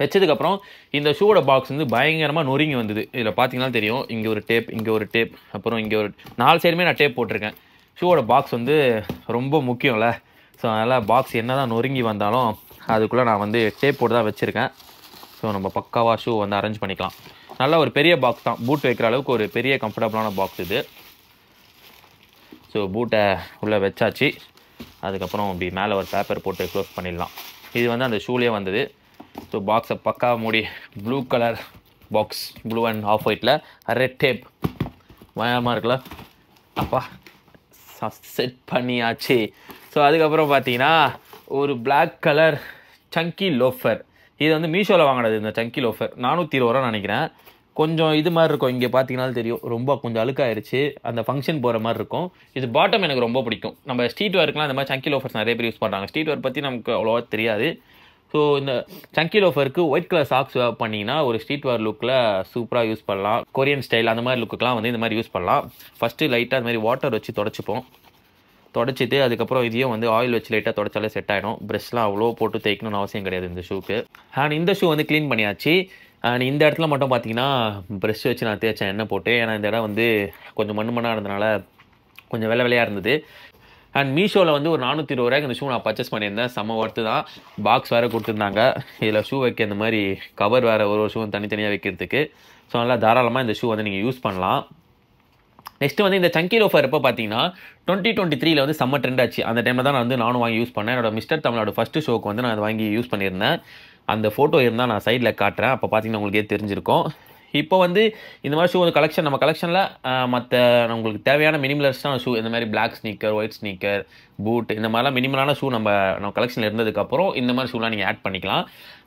A: வச்சதுக்கப்புறம் இந்த ஷூவோட பாக்ஸ் வந்து பயங்கரமாக நொறுங்கி வந்தது. இதில் பார்த்தீங்கன்னா தெரியும், இங்கே ஒரு டேப், இங்கே ஒரு டேப், அப்புறம் இங்கே ஒரு 4 சைடுமே நான் டேப் போட்டிருக்கேன். ஷூவோட பாக்ஸ் வந்து ரொம்ப முக்கியம்ல. ஸோ அதனால் பாக்ஸ் என்ன தான் நொறுங்கி வந்தாலும் அதுக்குள்ளே நான் வந்து டேப் போட்டு தான் வச்சுருக்கேன். ஸோ நம்ம பக்காவாக ஷூ வந்து அரேஞ்ச் பண்ணிக்கலாம். நல்ல ஒரு பெரிய பாக்ஸ் தான், பூட் வைக்கிற அளவுக்கு ஒரு பெரிய கம்ஃபர்டபுளான பாக்ஸ் இது. ஸோ பூட்டை உள்ளே வச்சாச்சு. அதுக்கப்புறம் அப்படி மேலே ஒரு பேப்பர் போட்டு க்ளோஸ் பண்ணிடலாம். இது வந்து அந்த ஷூலேயே வந்தது. ஸோ பாக்ஸை பக்கா மூடி blue colour box, blue and half ஒயிட்டில் ரெட் டேப் பயமாக இருக்குல்ல. அப்பா செட் பண்ணியாச்சு. ஸோ அதுக்கப்புறம் பார்த்தீங்கன்னா ஒரு பிளாக் கலர் சங்கி லோஃபர். இது வந்து மீஷோவில் வாங்கினது. இந்த சங்கி லோஃபர் 420 நினைக்கிறேன். கொஞ்சம் இது மாதிரி இருக்கும், இங்கே பார்த்தீங்கன்னாலும் தெரியும், ரொம்ப கொஞ்சம் அழுக்காயிருச்சு, அந்த ஃபங்க்ஷன் போகிற மாதிரி இருக்கும். இது பாட்டம் எனக்கு ரொம்ப பிடிக்கும். நம்ம ஸ்ட்ரீட் வேர்க்குலாம் இந்த மாதிரி சங்கி லோஃபர்ஸ் நிறைய பேர் யூஸ் பண்ணுறாங்க. ஸ்ட்ரீட் வேர் பற்றி நமக்கு அவ்வளோவா தெரியாது. ஸோ இந்த சங்கி லோஃபருக்கு ஒயிட் கலர் சாக்ஸ் பண்ணிங்கன்னா ஒரு ஸ்ட்ரீட் வேர் லுக்கில் சூப்பராக யூஸ் பண்ணலாம். கொரியன் ஸ்டைல் அந்த மாதிரி லுக்குலாம் வந்து இந்த மாதிரி யூஸ் பண்ணலாம். ஃபஸ்ட்டு லைட்டாக அந்த மாதிரி வாட்டர் வச்சு தொடச்சிப்போம். தொடச்சிட்டு அதுக்கப்புறம் இதையும் வந்து ஆயில் வச்சு லைட்டாக தொடச்சாலே செட் ஆகிடும். ப்ரெஷ்லாம் அவ்வளோ போட்டு தேய்க்கணும்னு அவசியம் கிடையாது இந்த ஷூக்கு. அண்ட் இந்த ஷூ வந்து க்ளீன் பண்ணியாச்சு. அண்ட் இந்த இடத்துல மட்டும் பார்த்தீங்கன்னா ப்ரெஷ் வச்சு நான் தேய்ச்சேன் எண்ணெய் போட்டு. ஏன்னா இந்த இடம் வந்து கொஞ்சம் மண்ணாக இருந்தனால கொஞ்சம் வெள்ளையாக இருந்தது. அண்ட் மீஷோவில் வந்து ஒரு 420 இந்த ஷூ நான் பர்ச்சேஸ் பண்ணியிருந்தேன். செம்ம ஒர்த்து தான். பாக்ஸ் வேறு கொடுத்துருந்தாங்க. இதில் ஷூ வைக்க இந்த மாதிரி கவர் வேறு ஒரு ஷூ தனித்தனியாக வைக்கிறதுக்கு. ஸோ நல்லா தாராளமாக இந்த ஷூ வந்து நீங்கள் யூஸ் பண்ணலாம். நெக்ஸ்ட் வந்து இந்த சங்கி லோஃபர் எப்போ பார்த்தீங்கன்னா 2023 வந்து செம்ம ட்ரெண்ட் ஆச்சு. அந்த டைமில் தான் நான் வந்து நானும் வாங்கி யூஸ் பண்ணேன். என்னோட மிஸ்டர் தமிழோட ஃபஸ்ட்டு ஷோக்கு வந்து நான் அதை வாங்கி யூஸ் பண்ணியிருந்தேன். அந்த ஃபோட்டோ இருந்தால் நான் சைடில் காட்டுறேன். அப்போ பார்த்தீங்கன்னா உங்களுக்கே தெரிஞ்சிருக்கும். இப்போ வந்து இந்த மாதிரி ஷூ வந்து கலெக்ஷன் நம்ம கலெக்ஷனில் மற்ற உங்களுக்கு தேவையான மினிமலிஸ்டான ஷூ இந்த மாதிரி black sneaker, white sneaker, boot இந்த மாதிரிலாம் மினிமலான ஷூ நம்ம கலெக்ஷனில் இருந்ததுக்கப்புறம் இந்த மாதிரி ஷூலாம் நீங்கள் ஆட் பண்ணிக்கலாம்.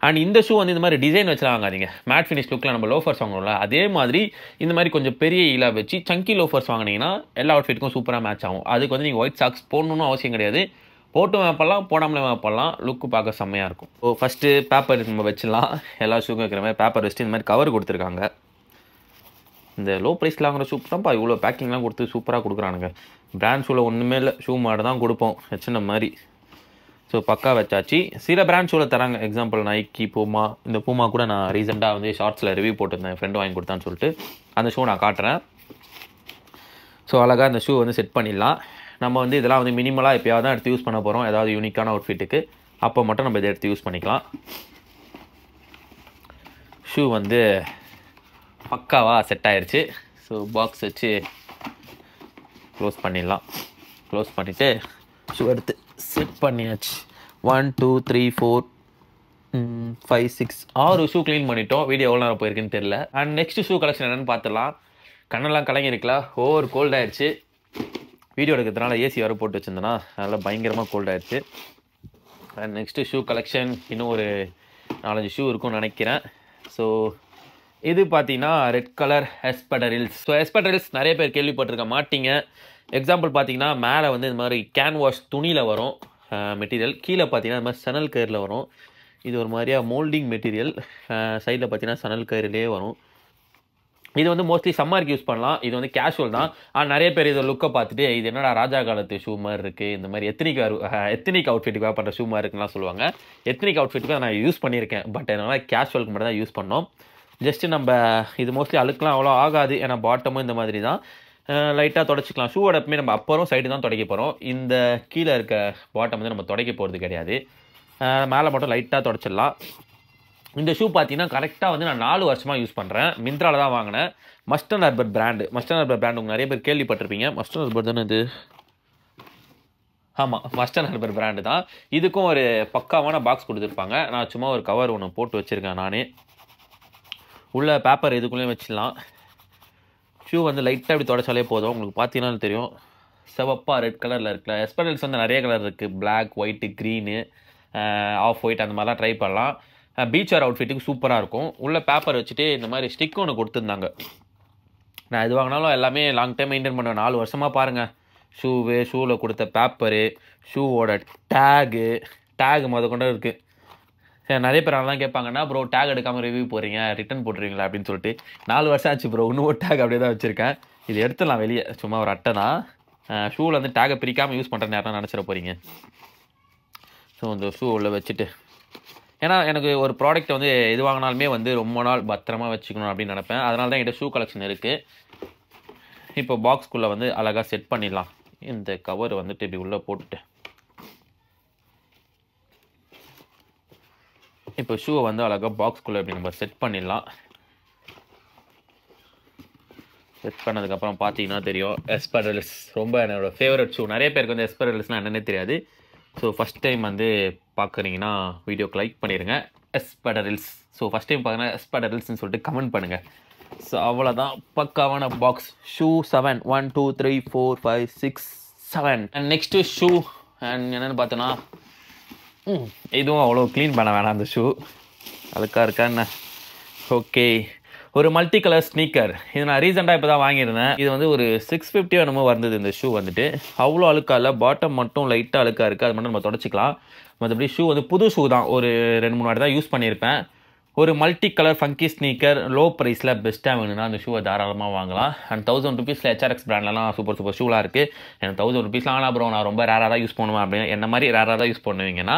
A: அண்ட் இந்த ஷூ வந்து இந்த மாதிரி டிசைன் வச்சுலாம் வாங்காதீங்க. மேட் ஃபினிஷ் லுக்கில் நம்ம லோஃபர்ஸ் வாங்கணும்ல, அதே மாதிரி இந்த மாதிரி கொஞ்சம் பெரிய ஈலா வச்சு சங்கி லோஃபர்ஸ் வாங்கினீங்கன்னா எல்லா அவுட்ஃபிட்டுக்கும் சூப்பராக மேட்ச் ஆகும். அதுக்கு வந்து நீங்கள் ஒயிட் சாக்ஸ் போடணும்னு அவசியம் கிடையாது. போட்டும் வேப்பலாம், போடாமலே வேப்பலாம். லுக்கு பார்க்க செம்மையாக இருக்கும். ஸோ ஃபஸ்ட்டு பேப்பர் நம்ம வச்சிடலாம். எல்லா ஷூக்கும் வைக்கிற மாதிரி பேப்பர் வச்சுட்டு இந்த மாதிரி கவர் கொடுத்துருக்காங்க. இந்த லோ ப்ரைஸில் வாங்குற ஷூ தான்ப்பா இவ்வளோ பேக்கிங்லாம் கொடுத்து சூப்பராக கொடுக்குறானுங்க. பிராண்ட் ஷூவில் ஒன்றுமே இல்லை, ஷூ மாடு தான் கொடுப்போம் வச்சுன மாதிரி. ஸோ பக்கா வச்சாச்சு. சில பிராண்ட் ஷூவில் தராங்க. எக்ஸாம்பிள் நைக்கி, பூமா. இந்த பூமா கூட நான் ரீசெண்டாக வந்து ஷார்ட்ஸில் ரிவ்யூ போட்டிருந்தேன், ஃப்ரெண்டு வாங்கி கொடுத்தான்னு சொல்லிட்டு. அந்த ஷூ நான் காட்டுறேன். ஸோ அழகாக அந்த ஷூ வந்து செட் பண்ணிடலாம். நம்ம வந்து இதெல்லாம் வந்து மினிமலாக எப்போயாவது தான் எடுத்து யூஸ் பண்ண போகிறோம், ஏதாவது யூனிக்கான அவுட்ஃபிட்டுக்கு. அப்போ மட்டும் நம்ம இதை எடுத்து யூஸ் பண்ணிக்கலாம். ஷூ வந்து பக்காவாக செட் ஆயிடுச்சு. ஸோ பாக்ஸ் வச்சு க்ளோஸ் பண்ணிடலாம். க்ளோஸ் பண்ணிவிட்டு ஷூ எடுத்து செட் பண்ணியாச்சு. 1 2 3 4 5 6 6 ஷூ க்ளீன் பண்ணிட்டோம். வீடியோ எவ்வளோ நேரம் போயிருக்குன்னு தெரியல. அண்ட் நெக்ஸ்ட் ஷூ கலெக்ஷன் என்னென்னு பார்த்துடலாம். கண்ணெல்லாம் கலங்கிருக்கலாம். ஓவர் கோல்ட் ஆயிடுச்சு. வீடியோ எடுக்கிறதுனால ஏசி வர போட்டு வச்சுருந்தேன்னா அதனால் பயங்கரமாக கோல்ட் ஆயிடுச்சு. அண்ட் நெக்ஸ்ட்டு ஷூ கலெக்ஷன் இன்னும் ஒரு 4-5 ஷூ இருக்கும்னு நினைக்கிறேன். ஸோ இது பார்த்தீங்கன்னா ரெட் கலர் எஸ்பெடரில்ஸ். ஸோ எஸ்பெடரில்ஸ் நிறைய பேர் கேள்விப்பட்டிருக்க மாட்டீங்க. எக்ஸாம்பிள் பார்த்தீங்கன்னா மேலே வந்து இந்த மாதிரி கேன்வாஷ் துணியில் வரும் மெட்டீரியல். கீழே பார்த்தீங்கன்னா இந்த மாதிரி சணல் கயிறில் வரும். இது ஒரு மாதிரியா மோல்டிங் மெட்டீரியல். சைடில் பார்த்தீங்கன்னா சணல் கயிறுலேயே வரும். இது வந்து மோஸ்ட்லி சம்மருக்கு யூஸ் பண்ணலாம். இது வந்து கேஷுவல் தான். ஆனால் நிறைய பேர் இதை லுக்கை பார்த்துட்டு இது என்னடா ராஜா காலத்து ஷூ மாதிரி இருக்குது, இந்த மாதிரி எத்தனிக் அவுட்ஃபிட்டுக்கு வேறு பண்ணுற ஷூ மாதிரி இருக்குலாம் சொல்லுவாங்க. எத்தனிக் அவுட்ஃபிட்டுக்கு நான் யூஸ் பண்ணியிருக்கேன். பட் என்னால் கேஷுவலுக்கு மட்டும் தான் யூஸ் பண்ணோம். ஜஸ்ட்டு நம்ம இது மோஸ்ட்லி அழுக்கெலாம் அவ்வளோ ஆகாது. ஏன்னா பாட்டமும் இந்த மாதிரி தான் லைட்டாக தொடச்சிக்கலாம். ஷூவோட எப்பவுமே நம்ம அப்பறம் சைடு தான் துடைக்க போகிறோம். இந்த கீழே இருக்க பாட்டம் வந்து நம்ம துடைக்க போகிறது கிடையாது. மேலே மட்டும் லைட்டாக தொடச்சிடலாம். இந்த ஷூ பார்த்தீங்கன்னா கரெக்டாக வந்து நான் 4 வருஷமாக யூஸ் பண்ணுறேன். மிந்த்ராவில் தான் வாங்கினேன். மஸ்டன் ஹார்பர் பிராண்டு. மஸ்டன் ஹார்பர் பிராண்டு உங்களுக்கு நிறைய பேர் கேள்விப்பட்டிருப்பீங்க. மஸ்டன் ஹார்பர் தானே இது? ஆமாம், மஸ்டன் ஹார்பர் பிராண்டு தான். இதுக்கும் ஒரு பக்காவான பாக்ஸ் கொடுத்துருப்பாங்க. நான் சும்மா ஒரு கவர் ஒன்று போட்டு வச்சுருக்கேன் நானே. உள்ள பேப்பர் இதுக்குள்ளேயும் வச்சிடலாம். ஷூ வந்து லைட்டாக அப்படி தொடச்சாலே போதும். உங்களுக்கு பார்த்தீங்கன்னா தெரியும் சிவப்பாக ரெட் கலரில் இருக்குல்ல. எஸ்பெடல்ஸ் வந்து நிறைய கலர் இருக்குது. Black, white, green, off white அந்த மாதிரிலாம் ட்ரை பண்ணலாம். பீச் வேர் அவுட்ஃபிட்டுக்கு சூப்பராக இருக்கும். உள்ள பேப்பர் வச்சுட்டு இந்த மாதிரி ஸ்டிக் ஒன்று கொடுத்துருந்தாங்க. நான் எது வாங்கினாலும் எல்லாமே லாங் டைம் மெயின்டைன் பண்ணுவேன். 4 வருஷமாக பாருங்கள். ஷூவில் கொடுத்த பேப்பரு, ஷூவோட டேகு கொண்டு இருக்குது. சரி, நிறைய பேர் அதெல்லாம் கேட்பாங்கன்னா ப்ரோ டேக் எடுக்காமல் ரிவ்யூ போகிறீங்க, ரிட்டன் போட்டுருவீங்களா அப்படின்னு சொல்லிட்டு. 4 வருஷம் ஆச்சு ப்ரோ, இன்னும் ஒரு டேக் அப்படியே தான் வச்சுருக்கேன். இது எடுத்துடலாம் வெளியே, சும்மா ஒரு அட்டை தான். ஷூவில் வந்து டேகை பிரிக்காமல் யூஸ் பண்ணுறேன்னு யாரும் நினச்சிட போகிறீங்க. ஸோ இந்த ஷூ உள்ள வச்சுட்டு, ஏன்னா எனக்கு ஒரு ப்ராடக்ட் வந்து எது வாங்கினாலுமே வந்து ரொம்ப நாள் பத்திரமா வச்சுக்கணும் அப்படின்னு நினைப்பேன். அதனால தான் என்கிட்ட ஷூ கலெக்ஷன் இருக்குது. இப்போ பாக்ஸ்குள்ளே வந்து அழகாக செட் பண்ணிடலாம். இந்த கவர் வந்துட்டு இப்படி உள்ளே போட்டுட்டு இப்போ ஷூவை வந்து அழகாக பாக்ஸ்குள்ளே இப்படி நம்ம செட் பண்ணிடலாம். செட் பண்ணதுக்கப்புறம் பார்த்தீங்கன்னா தெரியும் எஸ்பெடல்ஸ் ரொம்ப என்னோட ஃபேவரட் ஷூ. நிறைய பேருக்கு வந்து எஸ்பெடல்ஸ்னால் என்னென்னே தெரியாது. ஸோ ஃபஸ்ட் டைம் வந்து பார்க்குறீங்கன்னா வீடியோக்கு லைக் பண்ணிடுங்க. எஸ்பெடல்ஸ். ஸோ ஃபஸ்ட் டைம் பார்த்தீங்கன்னா எஸ்பெடல்ஸ்ன்னு சொல்லிட்டு கமெண்ட் பண்ணுங்கள். ஸோ அவ்வளோதான், பக்காவான box. Shoe 7 1 2 3 4 5 6 7. And next shoe and என்னென்னு பார்த்தோன்னா இதுவும் அவ்வளோ க்ளீன் பண்ண வேணாம். அந்த ஷூ அழுக்காக இருக்கா என்ன? ஓகே, ஒரு மல்டி கலர் ஸ்னீக்கர். இது நான் ரீசெண்டாக இப்போ தான் வாங்கியிருந்தேன். இது வந்து ஒரு 650 என்னமோ வந்தது இந்த ஷூ வந்துட்டு. அவ்வளோ அழுக்கா இல்லை, பாட்டம் மட்டும் லைட்டாக அழுக்காக இருக்குது. அது மட்டும் நம்ம தொடச்சிக்கலாம். மற்றபடி ஷூ வந்து புது ஷூ தான். ஒரு 2-3 வாட்டி தான் யூஸ் பண்ணியிருப்பேன். ஒரு multi colour funky sneaker low ப்ரைஸில் பெஸ்ட்டாக வேணும்னா அந்த ஷூவை தாராளமாக வாங்கலாம். அண்ட் 1000 ருபீஸில் ஹெச்ஆர்எக்ஸ் பிராண்ட்லாம் சூப்பர் ஷூலாம் இருக்குது. எனக்கு 1000 ருபீஸ்லாம் ஆனால் ப்ரோ நான் ரொம்ப ரேராக தான் யூஸ் பண்ணுவேன் அப்படின்னு என்ன மாதிரி ரேராக தான் யூஸ் பண்ணுவீங்கன்னா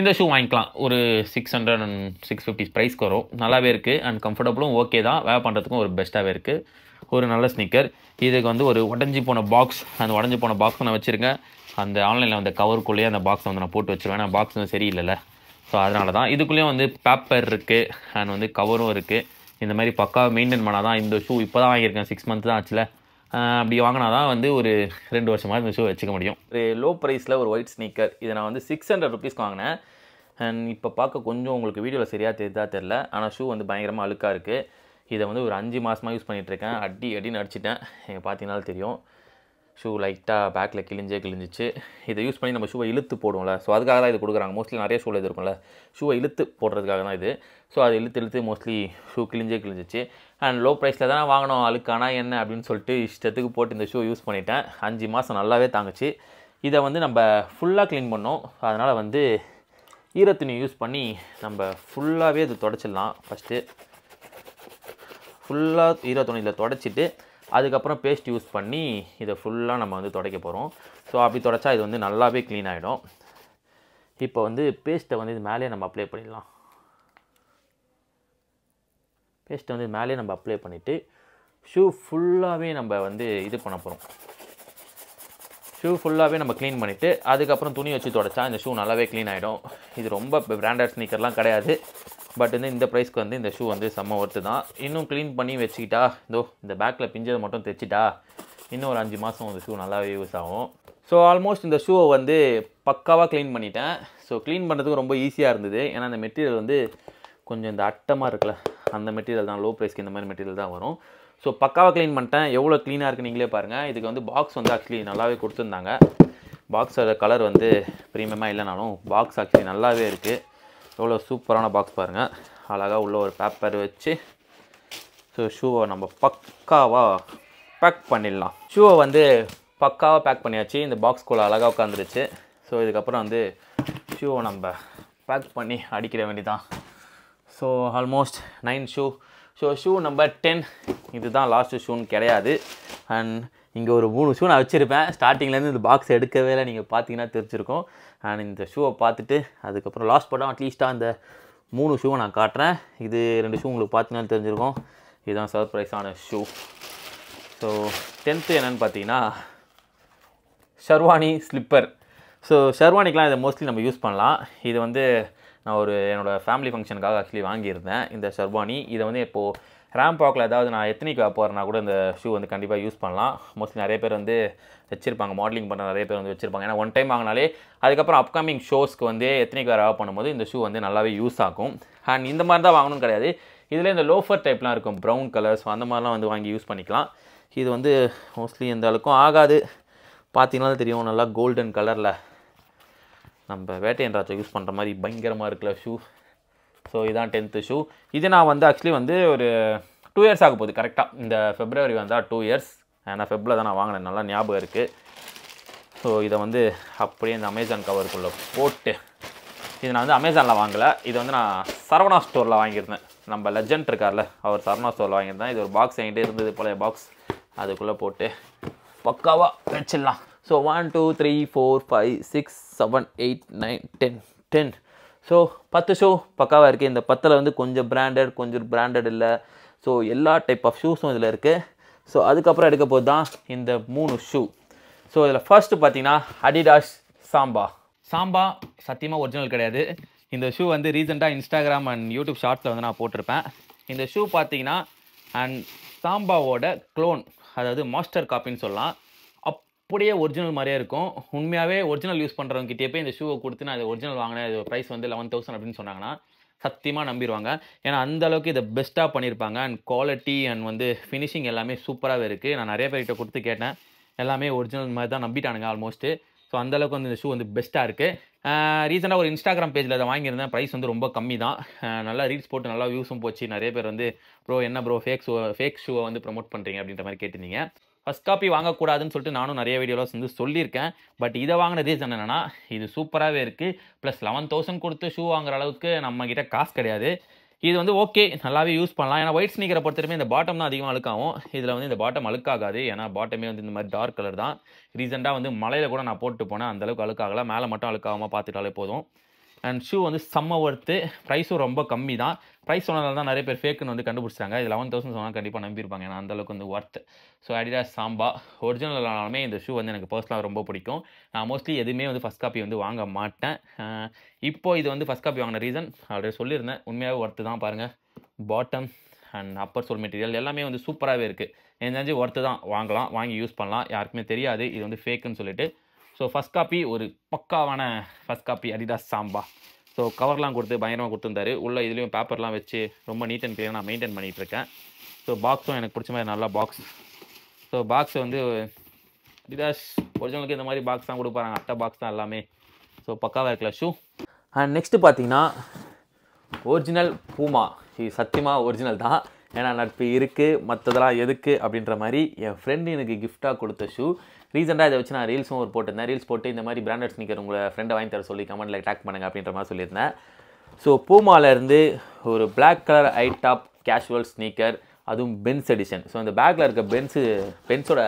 A: இந்த ஷூ வாங்கிக்கலாம். ஒரு 600 and 650 ப்ரைஸ்க்கு வரும். நல்லாவே இருக்குது அண்ட் கம்ஃபர்டபுளும் ஓகே தான். வேர் பண்ணுறதுக்கும் ஒரு பெஸ்ட்டாகவே இருக்குது. ஒரு நல்ல ஸ்னீக்கர். இதுக்கு வந்து ஒரு உடஞ்சி போன பாக்ஸ். அந்த உடஞ்சி போன பாக்ஸ் நான் வச்சுருக்கேன். அந்த ஆன்லைனில் வந்து கவருக்குள்ளேயே அந்த பாக்ஸ் வந்து நான் போட்டு வச்சுருவேன். நான் பாக்ஸ் வந்து சரியில்லைல்ல, ஸோ அதனால தான். இதுக்குள்ளேயும் வந்து பேப்பர் இருக்குது அண்ட் வந்து கவரும் இருக்குது. இந்த மாதிரி பக்காவாக மெயின்டைன் பண்ணால் தான். இந்த ஷூ இப்போ தான் வாங்கியிருக்கேன், 6 months தான் ஆச்சுல. அப்படி வாங்கினா தான் வந்து ஒரு 2 வருஷமாக இந்த ஷூ வச்சுக்க முடியும். ஒரு லோ ப்ரைஸில் ஒரு ஒயிட் ஸ்னீக்கர், இதை நான் வந்து 600 ருபீஸ்க்கு வாங்கினேன். அண்ட் இப்போ பார்க்க கொஞ்சம் உங்களுக்கு வீடியோவில் சரியாக தெரில, ஆனால் ஷூ வந்து பயங்கரமாக அழுக்காக இருக்குது. இதை வந்து ஒரு 5 மாதமாக யூஸ் பண்ணிகிட்ருக்கேன். அடின்னு அடிச்சிட்டேன். நீங்கள் பார்த்தீங்கனாலும் தெரியும், ஷூ லைட்டாக பேக்கில் கிழிஞ்சிச்சு. இதை யூஸ் பண்ணி நம்ம ஷூவை இழுத்து போடுவோம்ல, ஸோ அதுக்காக தான் இது கொடுக்குறாங்க. மோஸ்ட்லி நிறைய ஷூவில் இது இருக்கும்ல, ஷூவை இழுத்து போடுறதுக்காக தான் இது. ஸோ அதை இழுத்து மோஸ்ட்லி ஷூ கிழிஞ்சிச்சு. அண்ட் லோ ப்ரைஸில் தானே வாங்கினோம், அழுக்கானா என்ன அப்படின்னு சொல்லிட்டு இஷ்டத்துக்கு போட்டு இந்த ஷூ யூஸ் பண்ணிட்டேன். 5 மாதம் நல்லாவே தாங்குச்சு. இதை வந்து நம்ம ஃபுல்லாக க்ளீன் பண்ணோம். அதனால் வந்து ஈரத்துணி யூஸ் பண்ணி நம்ம ஃபுல்லாகவே இது துடைச்சிடலாம். ஃபஸ்ட்டு ஃபுல்லாக ஈரத்துணியில் துடைச்சிட்டு அதுக்கப்புறம் பேஸ்ட் யூஸ் பண்ணி இதை ஃபுல்லாக நம்ம வந்து துடைக்க போகிறோம். ஸோ அப்படி துடைச்சா இது வந்து நல்லாவே க்ளீன் ஆகிடும். இப்போ வந்து பேஸ்ட்டை வந்து இது மேலே நம்ம அப்ளை பண்ணிடலாம். பேஸ்ட்டை வந்து மேலே நம்ம அப்ளை பண்ணிவிட்டு ஷூ ஃபுல்லாகவே நம்ம வந்து இது பண்ண போகிறோம். ஷூ ஃபுல்லாகவே நம்ம க்ளீன் பண்ணிவிட்டு அதுக்கப்புறம் துணி வச்சு துடைச்சா இந்த ஷூ நல்லாவே க்ளீன் ஆகிடும். இது ரொம்ப பிராண்டட் ஸ்னீக்கர்லாம் கிடையாது. பட் வந்து இந்த ப்ரைஸ்க்கு வந்து இந்த ஷூ வந்து செம்ம ஒர்த்து தான். இன்னும் க்ளீன் பண்ணி வச்சுக்கிட்டா, இந்த பேக்கில் பிஞ்சதை மட்டும் தைச்சிட்டா இன்னும் ஒரு 5 மாதம் இந்த ஷூ நல்லாவே யூஸ் ஆகும். ஸோ ஆல்மோஸ்ட் இந்த ஷூவை வந்து பக்காவாக க்ளீன் பண்ணிட்டேன். ஸோ க்ளீன் பண்ணுறதுக்கு ரொம்ப ஈஸியாக இருந்தது. ஏன்னா இந்த மெட்டீரியல் வந்து கொஞ்சம் இந்த அட்டமாக இருக்குல்ல, அந்த மெட்டீரியல் தான், லோ ப்ரைஸ்க்கு இந்த மாதிரி மெட்டீரியல் தான் வரும். ஸோ பக்காவாக க்ளீன் பண்ணிட்டேன். எவ்வளோ க்ளீனாக இருக்குது நீங்களே பாருங்கள். இதுக்கு வந்து பாக்ஸ் வந்து ஆக்சுவலி நல்லாவே கொடுத்துருந்தாங்க. பாக்ஸோட கலர் வந்து ப்ரீமியமாக இல்லைனாலும் பாக்ஸ் ஆக்சுவலி நல்லாவே இருக்குது. எவ்வளோ சூப்பரான பாக்ஸ் பாருங்கள். அழகாக உள்ள ஒரு பேப்பர் வச்சு ஸோ ஷூவை நம்ம பக்காவாக பேக் பண்ணிடலாம். ஷூவை வந்து பக்காவாக பேக் பண்ணியாச்சு. இந்த பாக்ஸ்குள்ளே அழகாக உட்காந்துருச்சு. ஸோ இதுக்கப்புறம் வந்து ஷூவை நம்ம பேக் பண்ணி அடிக்கிற வேண்டியதான். So almost 9 shoe. So shoe number 10 இதுதான் லாஸ்ட்டு ஷூன்னு கிடையாது. அண்ட் இங்கே ஒரு 3 ஷூ நான் வச்சுருப்பேன். ஸ்டார்டிங்லேருந்து இந்த பாக்ஸ் எடுக்கவே இல்லை, நீங்கள் பார்த்தீங்கன்னா தெரிஞ்சிருக்கும். அண்ட் இந்த ஷூவை பார்த்துட்டு அதுக்கப்புறம் லாஸ்ட் படம் அட்லீஸ்ட்டாக அந்த 3 ஷூவை நான் காட்டுறேன். இது 2 ஷூ உங்களுக்கு பார்த்தீங்கன்னா தெரிஞ்சிருக்கும். இதுதான் சர்ப்ரைஸான ஷூ. ஸோ 10th என்னென்னு பார்த்தீங்கன்னா ஷெர்வானி ஸ்லிப்பர். ஸோ ஷெர்வானிக்கெலாம் இதை மோஸ்ட்லி நம்ம யூஸ் பண்ணலாம். இது வந்து நான் என்னோடய ஃபேமிலி ஃபங்க்ஷனுக்காக ஆக்சுவலி வாங்கியிருந்தேன் இந்த ஷெர்வானி. இதை வந்து இப்போது ரேம்ப் வாக்கில் ஏதாவது நான் எத்தனைக்கு போகிறேன்னா கூட இந்த ஷூ வந்து கண்டிப்பாக யூஸ் பண்ணலாம். மோஸ்ட்லி நிறைய பேர் வந்து வச்சுருப்பாங்க, மாடலிங் பண்ணுற நிறைய பேர் வந்து வச்சுருப்பாங்க. ஏன்னா ஒன் டைம் வாங்கினாலே அதுக்கப்புறம் அப்கமிங் ஷோஸ்க்கு வந்து எத்தனைக்கு வேறு பண்ணும்போது இந்த ஷூ வந்து நல்லாவே யூஸ் ஆகும். அண்ட் இந்த மாதிரி தான் வாங்கணும்னு கிடையாது. இதில் இந்த லோஃபர் டைப்லாம் இருக்கும், ப்ரௌன் கலர்ஸ், அந்த மாதிரிலாம் வந்து வாங்கி யூஸ் பண்ணிக்கலாம். இது வந்து மோஸ்ட்லி எந்த அளவுக்கும் ஆகாது. பார்த்தீங்கன்னாலும் தெரியும், நல்லா கோல்டன் கலரில் நம்ம வேட்டையன் ராஜா யூஸ் பண்ணுற மாதிரி பயங்கரமாக இருக்குல்ல ஷூ. ஸோ இதான் 10th ஷூ. இது நான் வந்து ஆக்சுவலி வந்து ஒரு 2 இயர்ஸ் ஆக போகுது கரெக்டாக. இந்த ஃபெப்ரவரி வந்தால் 2 இயர்ஸ். ஏன்னா ஃபெப்ரில் தான் நான் வாங்கினேன், நல்லா ஞாபகம் இருக்குது. ஸோ இதை வந்து அப்படியே இந்த அமேசான் கவருக்குள்ளே போட்டு, இது நான் வந்து அமேசானில் வாங்கலை, இது வந்து நான் சரவணா ஸ்டோரில் வாங்கியிருந்தேன். நம்ம லெஜண்ட் இருக்கார்ல, அவர் சரவணா ஸ்டோரில் வாங்கியிருந்தேன். இது ஒரு பாக்ஸ் என்கிட்ட இருந்தது, பழைய பாக்ஸ். அதுக்குள்ளே போட்டு பக்காவாக வச்சிடலாம். ஸோ 1 2 3 4 5 6 7 8 9 10 10. ஸோ 10 ஷூ பக்காவாக இருக்குது. இந்த 10ல் வந்து கொஞ்சம் பிராண்டட், கொஞ்சம் பிராண்டட் இல்லை. ஸோ எல்லா டைப் ஆஃப் ஷூஸும் இதில் இருக்குது. ஸோ அதுக்கப்புறம் எடுக்க போது தான் இந்த 3 ஷூ. ஸோ இதில் ஃபர்ஸ்ட்டு பார்த்தீங்கன்னா அடிடாஸ் சாம்பா சத்தியமாக ஒரிஜினல் கிடையாது. இந்த ஷூ வந்து ரீசெண்டாக இன்ஸ்டாகிராம் அண்ட் யூடியூப் ஷார்ட்ஸில் வந்து நான் போட்டிருப்பேன். இந்த ஷூ பார்த்தீங்கன்னா அண்ட் சாம்பாவோட க்ளோன், அதாவது மாஸ்டர் காப்பின்னு சொல்லலாம். அப்படியே ஒரிஜினல் மாதிரியே இருக்கும். உண்மையாகவே ஒரிஜினல் யூஸ் பண்ணுறவங்ககிட்டே போய் இந்த ஷூவை கொடுத்து நான் இது ஒரிஜினல் வாங்கினேன், இது ப்ரைஸ் வந்து 11,000 அப்படின்னு சொன்னாங்கன்னா சத்தியமாக நம்பிடுவாங்க. ஏன்னா அந்தளவுக்கு இதை பெஸ்ட்டாக பண்ணியிருப்பாங்க. அண்ட் குவாலிட்டி அண்ட் வந்து ஃபினிஷிங் எல்லாமே சூப்பராகவே இருக்குது. நான் நிறைய பேர்கிட்ட கொடுத்து கேட்டேன், எல்லாமே ஒரிஜினல் மாதிரி தான் நம்பிட்டானுங்க ஆல்மோஸ்ட்டு. ஸோ அந்தளவுக்கு வந்து இந்த ஷூ வந்து பெஸ்ட்டாக இருக்குது. ரீசெண்டாக ஒரு இன்ஸ்டாகிராம் பேஜில் அதை வாங்கியிருந்தேன். ப்ரைஸ் வந்து ரொம்ப கம்மி தான். நல்லா ரீல்ஸ் போட்டு நல்லா வியூஸும் போச்சு. நிறைய பேர் வந்து ப்ரோ என்ன ப்ரோ ஃபேக் ஷூவை வந்து ப்ரொமோட் பண்ணுறீங்க அப்படின்ற மாதிரி கேட்டிருந்தீங்க. ஃபஸ்ட் காப்பி வாங்கக்கூடாதுன்னு சொல்லிட்டு நானும் நிறைய வீடியோஸ் வந்து சொல்லியிருக்கேன். பட் இதை வாங்கின ரீசன் என்னென்னா, இது சூப்பராகவே இருக்குது. ப்ளஸ் 11,000 கொடுத்து ஷூ வாங்குற அளவுக்கு நம்மக்கிட்ட காசு கிடையாது. இது வந்து ஓகே, நல்லாவே யூஸ் பண்ணலாம். ஏன்னா ஒயிட் ஸ்னீக்கரை பொறுத்தவரைக்கும் இந்த பாட்டம் தான் அதிகமாக அழுக்காகும். இதில் வந்து இந்த பாட்டம் அழுக்காகாது. ஏன்னா பாட்டமே வந்து இந்த மாதிரி டார்க் கலர் தான். ரீசெண்டாக வந்து மலையில் கூட நான் போட்டு போனேன், அந்தளவுக்கு அழுக்காகலை. மேலே மட்டும் அழுக்காகாமல் பார்த்துட்டாலே போதும். அண்ட் ஷூ வந்து செம்ம ஒர்த்து. ப்ரைஸும் ரொம்ப கம்மி தான். ப்ரைஸ் சொன்னதால தான் நிறைய பேர் ஃபேக்குன்னு வந்து கண்டுபிடிச்சாங்க. இது 11,000 சொன்னால் கண்டிப்பாக நம்பியிருப்பாங்க. ஏன்னா அந்தளவுக்கு வந்து ஒர்த்து. ஸோ அடிடாஸ் சாம்பா ஒரிஜினலாலுமே இந்த ஷூ வந்து எனக்கு பர்சனலாக ரொம்ப பிடிக்கும். நான் மோஸ்ட்லி எதுவுமே வந்து ஃபஸ்ட் காப்பி வந்து வாங்க மாட்டேன். இப்போது இது வந்து ஃபஸ்ட் காப்பி வாங்கின ரீசன் ஆல்ரெடி சொல்லியிருந்தேன். உண்மையாகவே ஒர்த்து தான். பாருங்கள், bottom and upper sole material எல்லாமே வந்து சூப்பராகவே இருக்குது. எனக்கு ஒர்த்து தான், வாங்கலாம், வாங்கி யூஸ் பண்ணலாம், யாருக்குமே தெரியாது இது வந்து ஃபேக்குன்னு சொல்லிட்டு. ஸோ ஃபஸ்ட் காப்பி ஒரு பக்காவான first copy Adidas Samba. So கவர்லாம் கொடுத்து பயங்கரமாக கொடுத்துருந்தாரு. உள்ளே இதுலேயும் பேப்பர்லாம் வச்சு ரொம்ப நீட் அண்ட் க்ளீனாக நான் மெயின்டைன் பண்ணிகிட்ருக்கேன். ஸோ பாக்ஸும் எனக்கு பிடிச்ச மாதிரி நல்லா பாக்ஸ். ஸோ பாக்ஸ் வந்து அடிடாஸ் ஒரிஜினலுக்கு இந்த மாதிரி பாக்ஸ் தான் கொடுப்பாங்க, அட்டை பாக்ஸ் தான் எல்லாமே. ஸோ பக்காவாக இருக்கல ஷூ. அண்ட் நெக்ஸ்ட்டு பார்த்தீங்கன்னா ஒரிஜினல் பூமா. இது சத்தியமாக ஒரிஜினல் தான், ஏன்னா நட்பு இருக்குது மற்றதெல்லாம் எதுக்கு அப்படின்ற மாதிரி என் ஃப்ரெண்டு எனக்கு கிஃப்டாக கொடுத்த ஷூ. ரீசெண்டாக இதை வச்சு நான் ரீல்ஸும் ஒரு போட்டிருந்தேன். ரீல்ஸ் போட்டு இந்த மாதிரி பிராண்டட் ஸ்னீக்கர் உங்களை ஃப்ரெண்டை வாங்கி தர சொல்லி கமெண்ட்டில் டேக் பண்ணுங்கள் அப்படின்ற மாதிரி சொல்லியிருந்தேன். ஸோ பூமாலேருந்து ஒரு பிளாக் கலர் ஐ டாப் கேஷுவல் ஸ்னீக்கர், அதுவும் பென்ஸ் எடிஷன். ஸோ அந்த பேக்கில் இருக்க பென்ஸோட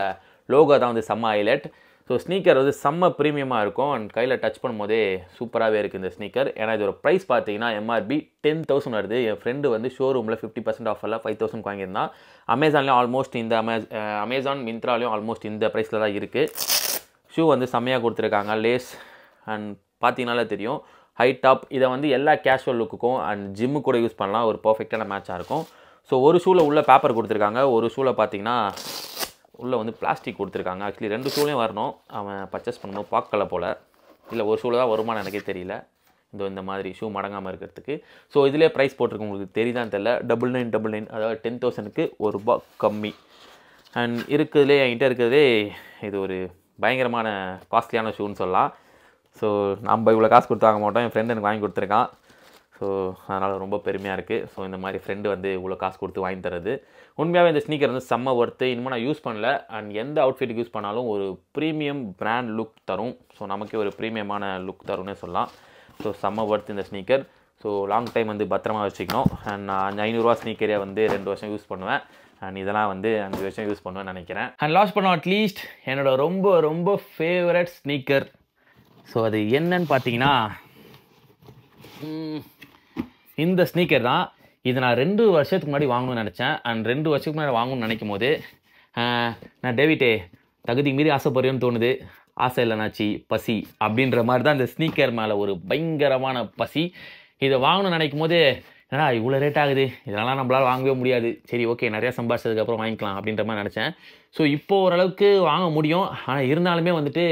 A: லோகோ தான் வந்து செம்ம ஹைலைட். ஸோ ஸ்னீக்கர் வந்து செம்ம ப்ரீமியமாக இருக்கும் அண்ட் கையில் டச் பண்ணும்போதே சூப்பராகவே இருக்குது இந்த ஸ்னீக்கர். ஏன்னா இதோட ப்ரைஸ் பார்த்தீங்கன்னா எம்ஆர்பி 10,000 வருது. என் ஃப்ரெண்டு வந்து ஷோரூமில் 50% ஆஃபரில் 5,000 வாங்கியிருந்தான். அமேசான்லேயும் ஆல்மோஸ்ட் இந்த அமேசான் மிந்த்ராலையும் ஆல்மோஸ்ட் இந்த ப்ரைஸில் தான் இருக்குது. ஷூ வந்து செம்மையாக கொடுத்துருக்காங்க, லேஸ் அண்ட் பார்த்தீங்கனாலே தெரியும் ஹை டாப். இதை வந்து எல்லா கேஷுவல் லுக்குக்கும் அண்ட் ஜிம்மு கூட யூஸ் பண்ணலாம், ஒரு பர்ஃபெக்டான மேட்சாக இருக்கும். ஸோ ஒரு ஷூவில் உள்ள பேப்பர் கொடுத்துருக்காங்க, ஒரு ஷூவில் பார்த்தீங்கன்னா உள்ளே வந்து பிளாஸ்டிக் கொடுத்துருக்காங்க. ஆக்சுவலி 2 ஷூலையும் வரணும், அவன் பர்ச்சேஸ் பண்ணும்போது பார்க்கல போல், இல்லை ஒரு ஷூவில் தான் வருமானு எனக்கே தெரியல. இந்த மாதிரி ஷூ மடங்காமல் இருக்கிறதுக்கு. ஸோ இதிலே ப்ரைஸ் போட்டிருக்கு, உங்களுக்கு தெரியுதான்னு தெரியல, 9999, அதாவது 10,000க்கு ₹1 கம்மி. அண்ட் இருக்கிறதுலே என்கிட்ட இருக்கிறதே இது ஒரு பயங்கரமான காஸ்ட்லியான ஷூன்னு சொல்லலாம். ஸோ நம்ம இவ்வளோ காசு கொடுத்து வாங்க மாட்டோம், என் ஃப்ரெண்டு எனக்கு வாங்கி கொடுத்துருக்கான். ஸோ அதனால் ரொம்ப பெருமையாக இருக்குது. ஸோ இந்த மாதிரி ஃப்ரெண்டு வந்து இவ்வளோ காசு கொடுத்து வாங்கி தரது. உண்மையாகவே இந்த ஸ்னீக்கர் வந்து செம்ம ஒர்த்து. இனிமேல் நான் யூஸ் பண்ணல அண்ட் எந்த அவுட்ஃபிட்டுக்கு யூஸ் பண்ணாலும் ஒரு ப்ரீமியம் பிராண்ட் லுக் தரும். ஸோ நமக்கே ஒரு ப்ரீமியமான லுக் தரும்னே சொல்லலாம். ஸோ செம்ம ஒர்த்து இந்த ஸ்னீக்கர். ஸோ லாங் டைம் வந்து பத்திரமா வச்சுக்கணும். அண்ட் நான் 500 ஸ்னீக்கரே வந்து 2 வருஷம் யூஸ் பண்ணுவேன் அண்ட் இதெல்லாம் வந்து 5 வருஷம் யூஸ் பண்ணுவேன்னு நினைக்கிறேன். அண்ட் லாஸ்ட் பண்ண அட்லீஸ்ட் என்னோட ரொம்ப ரொம்ப ஃபேவரட் ஸ்னீக்கர். ஸோ அது என்னன்னு பார்த்தீங்கன்னா இந்த ஸ்னீக்கர் தான். இது நான் 2 வருஷத்துக்கு முன்னாடி வாங்கணும்னு நினச்சேன். அண்ட் 2 வருஷத்துக்கு முன்னாடி வாங்கணும்னு நினைக்கும் போது நான் டேவிட்டே தகுதிக்கு மீறி ஆசைப்படுறேன்னு தோணுது. ஆசை இல்லைனாச்சி பசி அப்படின்ற மாதிரி தான் இந்த ஸ்னீக்கர் மேலே ஒரு பயங்கரமான பசி. இதை வாங்கணும்னு நினைக்கும் போது ஏன்னா இவ்வளோ ரேட் ஆகுது, இதெல்லாம் நம்மளால் வாங்கவே முடியாது, சரி ஓகே நிறையா சம்பாதிச்சதுக்கப்புறம் வாங்கிக்கலாம் அப்படின்ற மாதிரி நினச்சேன். ஸோ இப்போ ஓரளவுக்கு வாங்க முடியும். ஆனால் இருந்தாலுமே வந்துட்டு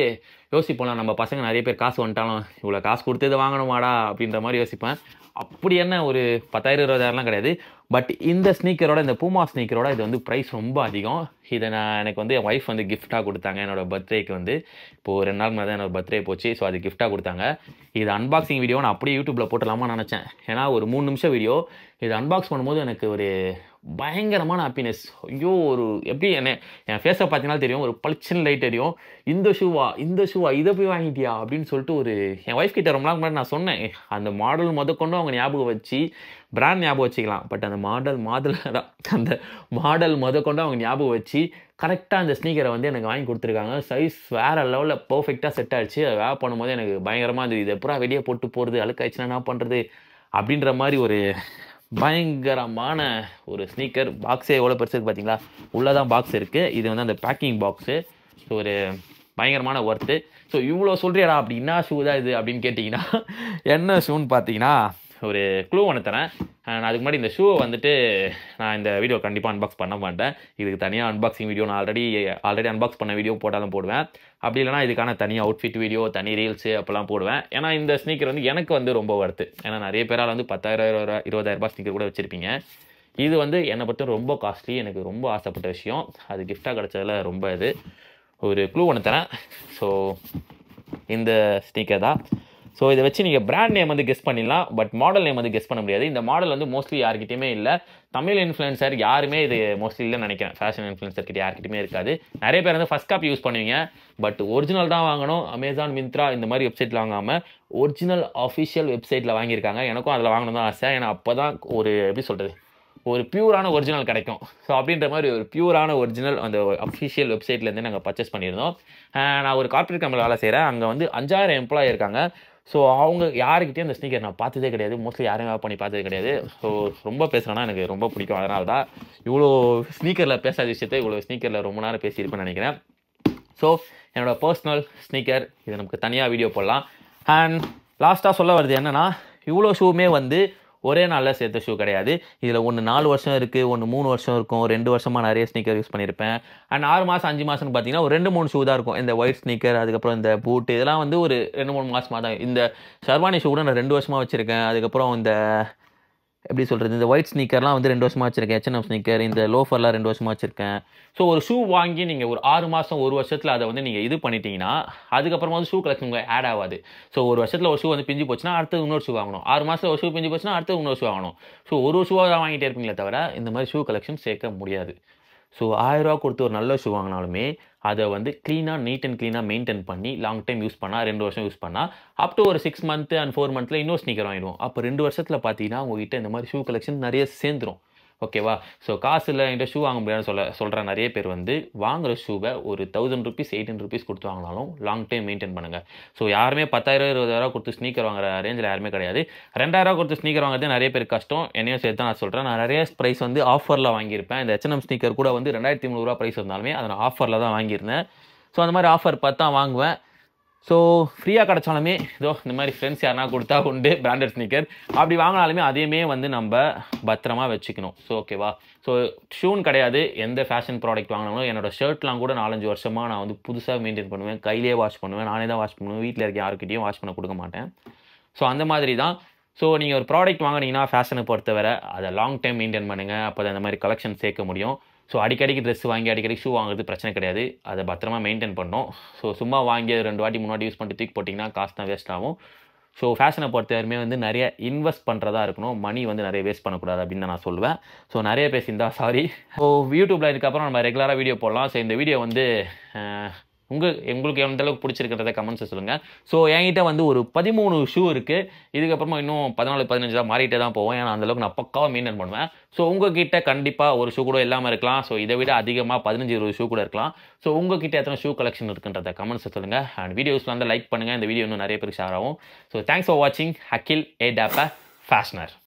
A: யோசிப்போம், நம்ம பசங்க நிறைய பேர் காசு வந்துட்டாலும் இவ்வளோ காசு கொடுத்து இதை வாங்கணுமாடா அப்படின்ற மாதிரி யோசிப்பேன். அப்படி என்ன ஒரு 10,000 20,000லாம் கிடையாது. பட் இந்த ஸ்னீக்கரோட, இந்த பூமா ஸ்னீக்கரோட இது வந்து ப்ரைஸ் ரொம்ப அதிகம். இதை எனக்கு வந்து என் ஒய்ஃப் வந்து கிஃப்டாக கொடுத்தாங்க என்னோடய பர்த்டேக்கு. வந்து இப்போது 2 நாள் முன்னாடி தான் என்னோடய பர்த்டே போச்சு. ஸோ அது கிஃப்டாக கொடுத்தாங்க. இது அன்பாக்சிங் வீடியோ நான் அப்படியே யூடியூப்பில் போட்டலாமான்னு நினச்சேன். ஏன்னா ஒரு 3 நிமிஷம் வீடியோ. இது அன்பாக்ஸ் பண்ணும்போது எனக்கு ஒரு பயங்கரமான ஹாப்பினஸ். ஐயோ ஒரு எப்படி என் ஃபேஸை பார்த்தீங்கன்னா தெரியும், ஒரு பளிச்சுன்னு லைட் அடியும். இந்த ஷூவா இதை போய் வாங்கிட்டியா அப்படின்னு சொல்லிட்டு ஒரு என் ஒய்ஃப் கிட்ட ரொம்ப நாள் முன்னாடி நான் சொன்னேன். அந்த மாடல் முதற்கொண்டு அவங்க ஞாபகம் வச்சு, பிராண்ட் ஞாபகம் வச்சுக்கலாம், பட் அந்த மாடல் முதற்கொண்டு அவங்க ஞாபகம் வச்சு கரெக்டாக அந்த ஸ்னீக்கரை வந்து எனக்கு வாங்கி கொடுத்துருக்காங்க. சைஸ் வேறு லெவலில் பர்ஃபெக்டாக செட் ஆகிடுச்சு. அதை வேர் பண்ணும்போது எனக்கு பயங்கரமாக இருந்தது. இது எப்போ வெளியே போட்டு போகிறது, அழுக்காயிடுச்சுன்னா என்ன பண்ணுறது அப்படின்ற மாதிரி ஒரு பயங்கரமான ஒரு ஸ்னீக்கர். பாக்ஸே எவ்வளோ பெருசு இருக்குது பார்த்தீங்களா, உள்ளே தான் பாக்ஸ் இருக்குது. இது வந்து அந்த பேக்கிங் பாக்ஸு. ஸோ ஒரு பயங்கரமான ஒர்த்து. ஸோ இவ்வளோ சொல்கிறியாடா அப்படி என்ன ஷூ தான் இது அப்படின்னு கேட்டிங்கன்னா என்ன ஷூன்னு பார்த்தீங்கன்னா ஒரு க்ளூ ஒன்று தரேன். நான் அதுக்கு முன்னாடி இந்த ஷூவை வந்துட்டு நான் இந்த வீடியோ கண்டிப்பாக அன்பாக்ஸ் பண்ண மாட்டேன். இதுக்கு தனியாக அன்பாக்சிங் வீடியோ நான் ஆல்ரெடி அன்பாக்ஸ் பண்ண வீடியோ போட்டாலும் போடுவேன். அப்படி இல்லைனா இதுக்கான தனியாக அவுட்ஃபிட் வீடியோ, தனி ரீல்ஸு அப்போல்லாம் போடுவேன். ஏன்னா இந்த ஸ்னீக்கர் வந்து எனக்கு வந்து ரொம்ப ஒர்த்து. ஏன்னா நிறைய பேரால் வந்து 10,000 20,000 ஸ்னீக்கர் கூட வச்சுருப்பீங்க. இது வந்து என்னை பற்றி ரொம்ப காஸ்ட்லி, எனக்கு ரொம்ப ஆசைப்பட்ட விஷயம். அது கிஃப்டாக கிடச்சதில் ரொம்ப இது. ஒரு க்ளூ ஒன்று தரேன். ஸோ இந்த ஸ்னீக்கர் தான். ஸோ இதை வச்சு நீங்கள் பிராண்ட் நேம் வந்து கெஸ் பண்ணிடலாம், பட் மாடல் நேம் வந்து கெஸ் பண்ண முடியாது. இந்த மாடல் வந்து மோஸ்ட்லி யார்கிட்டையுமே இல்லை. தமிழ் இன்ஃப்ளூயன்சர் யாருமே இது மோஸ்ட்லி இல்லைன்னு நினைக்கிறேன். ஃபேஷன் இன்ஃப்ளூயன்சர் கிட்ட யார்கிட்டையுமே இருக்காது. நிறைய பேர் வந்து ஃபஸ்ட் காப்பி யூஸ் பண்ணுவீங்க, பட் ஒரிஜினல் தான் வாங்கணும். அமேசான், மிந்த்ரா இந்த மாதிரி வெப்சைட்டில் வாங்காமல் ஒரிஜினல் அஃபிஷியல் வெப்சைட்டில் வாங்கியிருக்காங்க. எனக்கும் அதில் வாங்கணும் தான் ஆசை. ஏன்னா அப்போ தான் ஒரு எப்படி சொல்கிறது, ஒரு பியூரான ஒரிஜினல் கிடைக்கும். ஸோ அப்படின்ற மாதிரி ஒரு பியூரான ஒரிஜினல் அந்த அஃபிஷியல் வெப்சைட்லேருந்து நாங்கள் பர்ச்சேஸ் பண்ணியிருந்தோம். நான் ஒரு கார்ப்பரேட் கம்பெனியில் வேலை செய்கிறேன். அங்கே வந்து 5,000 எம்ப்ளாயி இருக்காங்க. ஸோ அவங்க யாருக்கிட்டேயும் அந்த ஸ்னீக்கர் நான் பார்த்ததே கிடையாது. மோஸ்ட்லி யாரும் வேர் பண்ணி பார்த்ததே கிடையாது. ஸோ ரொம்ப பேசுகிறேன்னா எனக்கு ரொம்ப பிடிக்கும். அதனால தான் இவ்வளோ ஸ்னீக்கரில் பேசாத விஷயத்தை இவ்வளோ ஸ்னீக்கரில் ரொம்ப நேரம் பேசியிருப்பேன்னு நினைக்கிறேன். ஸோ என்னோடய பர்சனல் ஸ்னீக்கர், இது நமக்கு தனியாக வீடியோ போடலாம். அண்ட் லாஸ்ட்டாக சொல்ல வருது என்னென்னா, இவ்வளோ ஷூவுமே வந்து ஒரே நாளில் சேர்த்த ஷூ கிடையாது. இதில் ஒன்று 4 வருஷம் இருக்குது, ஒன்று 3 வருஷம் இருக்கும், 2 வருஷமாக நிறைய ஸ்னீக்கர் யூஸ் பண்ணியிருப்பேன். அண்ட் 6 மாதம் 5 மாதம்னு பார்த்தீங்கன்னா ஒரு 2-3 ஷூ தான் இருக்கும். இந்த ஒயிட் ஸ்னீக்கர், அதுக்கப்புறம் இந்த பூட்டு, இதெல்லாம் வந்து ஒரு 2-3 மாதமாக தான். இந்த ஷர்வானி ஷூ கூட நான் 2 வருஷமாக வச்சுருக்கேன். அதுக்கப்புறம் இந்த எப்படி சொல்கிறது, இந்த ஒயிட் ஸ்னீக்கர்லாம் வந்து 2 வருஷமாக வச்சுருக்கேன். H&M ஸ்னீக்கர், இந்த லோஃபர்லாம் 2 வருஷமாக வச்சுருக்கேன். ஸோ ஒரு ஷூ வாங்கி நீங்கள் ஒரு 6 மாதம் 1 வருஷத்தில் அதை வந்து நீங்கள் இது பண்ணிட்டீங்கன்னா அதுக்கப்புறமா வந்து ஷூ கலெக்ஷன் உங்களுக்கு ஆட் ஆகாது. ஸோ ஒரு வருஷத்தில் ஒரு ஷூ வந்து பிஞ்சு போச்சுன்னா அடுத்து இன்னொரு ஷூ வாங்கணும். 6 மாதத்தில் ஒரு ஷூ பிஞ்சு போச்சுன்னா அடுத்து இன்னொரு ஷூ வாங்கணும். ஸோ ஒரு ஷூவாக தான் வாங்கிட்டே இருப்பீங்களே தவிர இந்த மாதிரி ஷூ கலெக்ஷன் சேர்க்க முடியாது. ஸோ 1000 ரூபா கொடுத்து ஒரு நல்ல ஷூ வாங்கினாலுமே அதை வந்து க்ளீனாக நீட் அண்ட் க்ளீனாக மெயின்டைன் பண்ணி லாங் டைம் யூஸ் பண்ணால் 2 வருஷம் யூஸ் பண்ணால் அப் டு ஒரு 6 மந்த் அண்ட் 4 மந்த்தில் இன்னொரு ஸ்னீக்கர் வாங்கிடுவோம். அப்போ 2 வருஷத்தில் பார்த்தீங்கன்னா உங்ககிட்ட இந்த மாதிரி ஷூ கலெக்ஷன் நிறைய சேர்ந்துடும். ஓகேவா? ஸோ காசு இல்லை என்கிட்ட ஷூ வாங்க முடியாதுன்னு சொல்கிற நிறைய பேர் வந்து வாங்குகிற ஷூவை ஒரு 1000 ருபீஸ் 18 ருபீஸ் கொடுத்து வாங்கினாலும் லாங் டைம் மெயின்டைன் பண்ணுங்கள். ஸோ யாருமே 10,000 20,000 கொடுத்து ஸ்னீக்கர் வாங்குற ரேஞ்சில் யாருமே கிடையாது. 2000 கொடுத்து ஸ்னீக்கர் வாங்குறது நிறைய பேர் கஷ்டம். என்னையும் சேர்த்து தான் நான் சொல்கிறேன். நான் நிறைய ப்ரைஸ் வந்து ஆஃபரில் வாங்கியிருப்பேன். இந்த H&M ஸ்னீக்கர் கூட வந்து 2300 ரூபா ப்ரைஸ் இருந்தாலுமே அதை நான் ஆஃபரில் தான் வாங்கியிருந்தேன். ஸோ அந்த மாதிரி ஆஃபர் பார்த்து தான் வாங்குவேன். ஸோ ஃப்ரீயாக கிடச்சாலுமே இதோ இந்த மாதிரி ஃப்ரெண்ட்ஸ் யாருனா கொடுத்தா உண்டு பிராண்டட் ஸ்னீக்கர். அப்படி வாங்கினாலுமே அதையுமே வந்து நம்ம பத்திரமா வச்சுக்கணும். ஸோ ஓகேவா? ஸோ ஷூன்னு கிடையாது, எந்த ஃபேஷன் ப்ராடக்ட் வாங்கினாலும் என்னோட ஷர்ட்லாம் கூட 4-5 வருஷமாக நான் வந்து புதுசாக மெயின்டைன் பண்ணுவேன். கையிலேயே வாஷ் பண்ணுவேன், நானே தான் வாஷ் பண்ணுவேன். வீட்டில் இருக்க யாருக்கிட்டையும் வாஷ் பண்ண கொடுக்க மாட்டேன். ஸோ அந்த மாதிரி தான். ஸோ நீங்கள் ஒரு ப்ராடக்ட் வாங்கினீங்கன்னா ஃபேஷனை பொறுத்தவரை அதை லாங் டைம் மெயின்டைன் பண்ணுங்கள். அப்போ அந்த மாதிரி கலெக்ஷன் சேர்க்க முடியும். ஸோ அடிக்கடிக்கு ட்ரெஸ் வாங்கி அடிக்கடி ஷூ வாங்குறது பிரச்சனை கிடையாது. அதை பத்திரமா மெயின்டைன் பண்ணணும். ஸோ சும்மா வாங்கி 2 வாட்டி 3 வாட்டி யூஸ் பண்ணிட்டு தூக்கி போட்டிங்கன்னா காசு தான் வேஸ்ட் ஆகும். ஸோ ஃபேஷனை பொறுத்தவரையுமே வந்து நிறைய இன்வெஸ்ட் பண்ணுறதா இருக்கணும். மணி வந்து நிறைய வேஸ்ட் பண்ணக்கூடாது அப்படின்னு நான் சொல்லுவேன். ஸோ நிறைய பேசியிருந்தா சாரி. ஸோ யூடியூப்பில் இதுக்கப்புறம் நம்ம ரெகுலராக வீடியோ போடலாம். ஸோ இந்த வீடியோ வந்து உங்களுக்கு எந்த அளவுக்கு பிடிச்சிருக்கிறத கமெண்ட்ஸை சொல்லுங்கள். ஸோ என்கிட்ட வந்து ஒரு 13 ஷூ இருக்குது. இதுக்கப்புறமா இன்னும் 14-15 தான் மாறிட்டே தான் போவோம். ஏன்னா அந்தளவுக்கு நான் பக்காவாக மெயின்டைன் பண்ணுவேன். ஸோ உங்ககிட்ட கண்டிப்பாக ஒரு ஷூ கூட இல்லாமல் இருக்கலாம். ஸோ இதை விட அதிகமாக 15-20 ஷூ கூட இருக்கலாம். ஸோ உங்ககிட்ட எத்தனை ஷூ கலெக்ஷன் இருக்குன்றத கமெண்ட்ஸை சொல்லுங்கள். அண்ட் வீடியோஸில் வந்து லைக் பண்ணுங்கள். இந்த வீடியோ இன்னும் நிறைய பேருக்கு ஷேர் ஆகும். ஸோ தேங்க்ஸ் ஃபார் வாட்சிங். அகில் ஏ டேப்ப ஃபேஷனர்.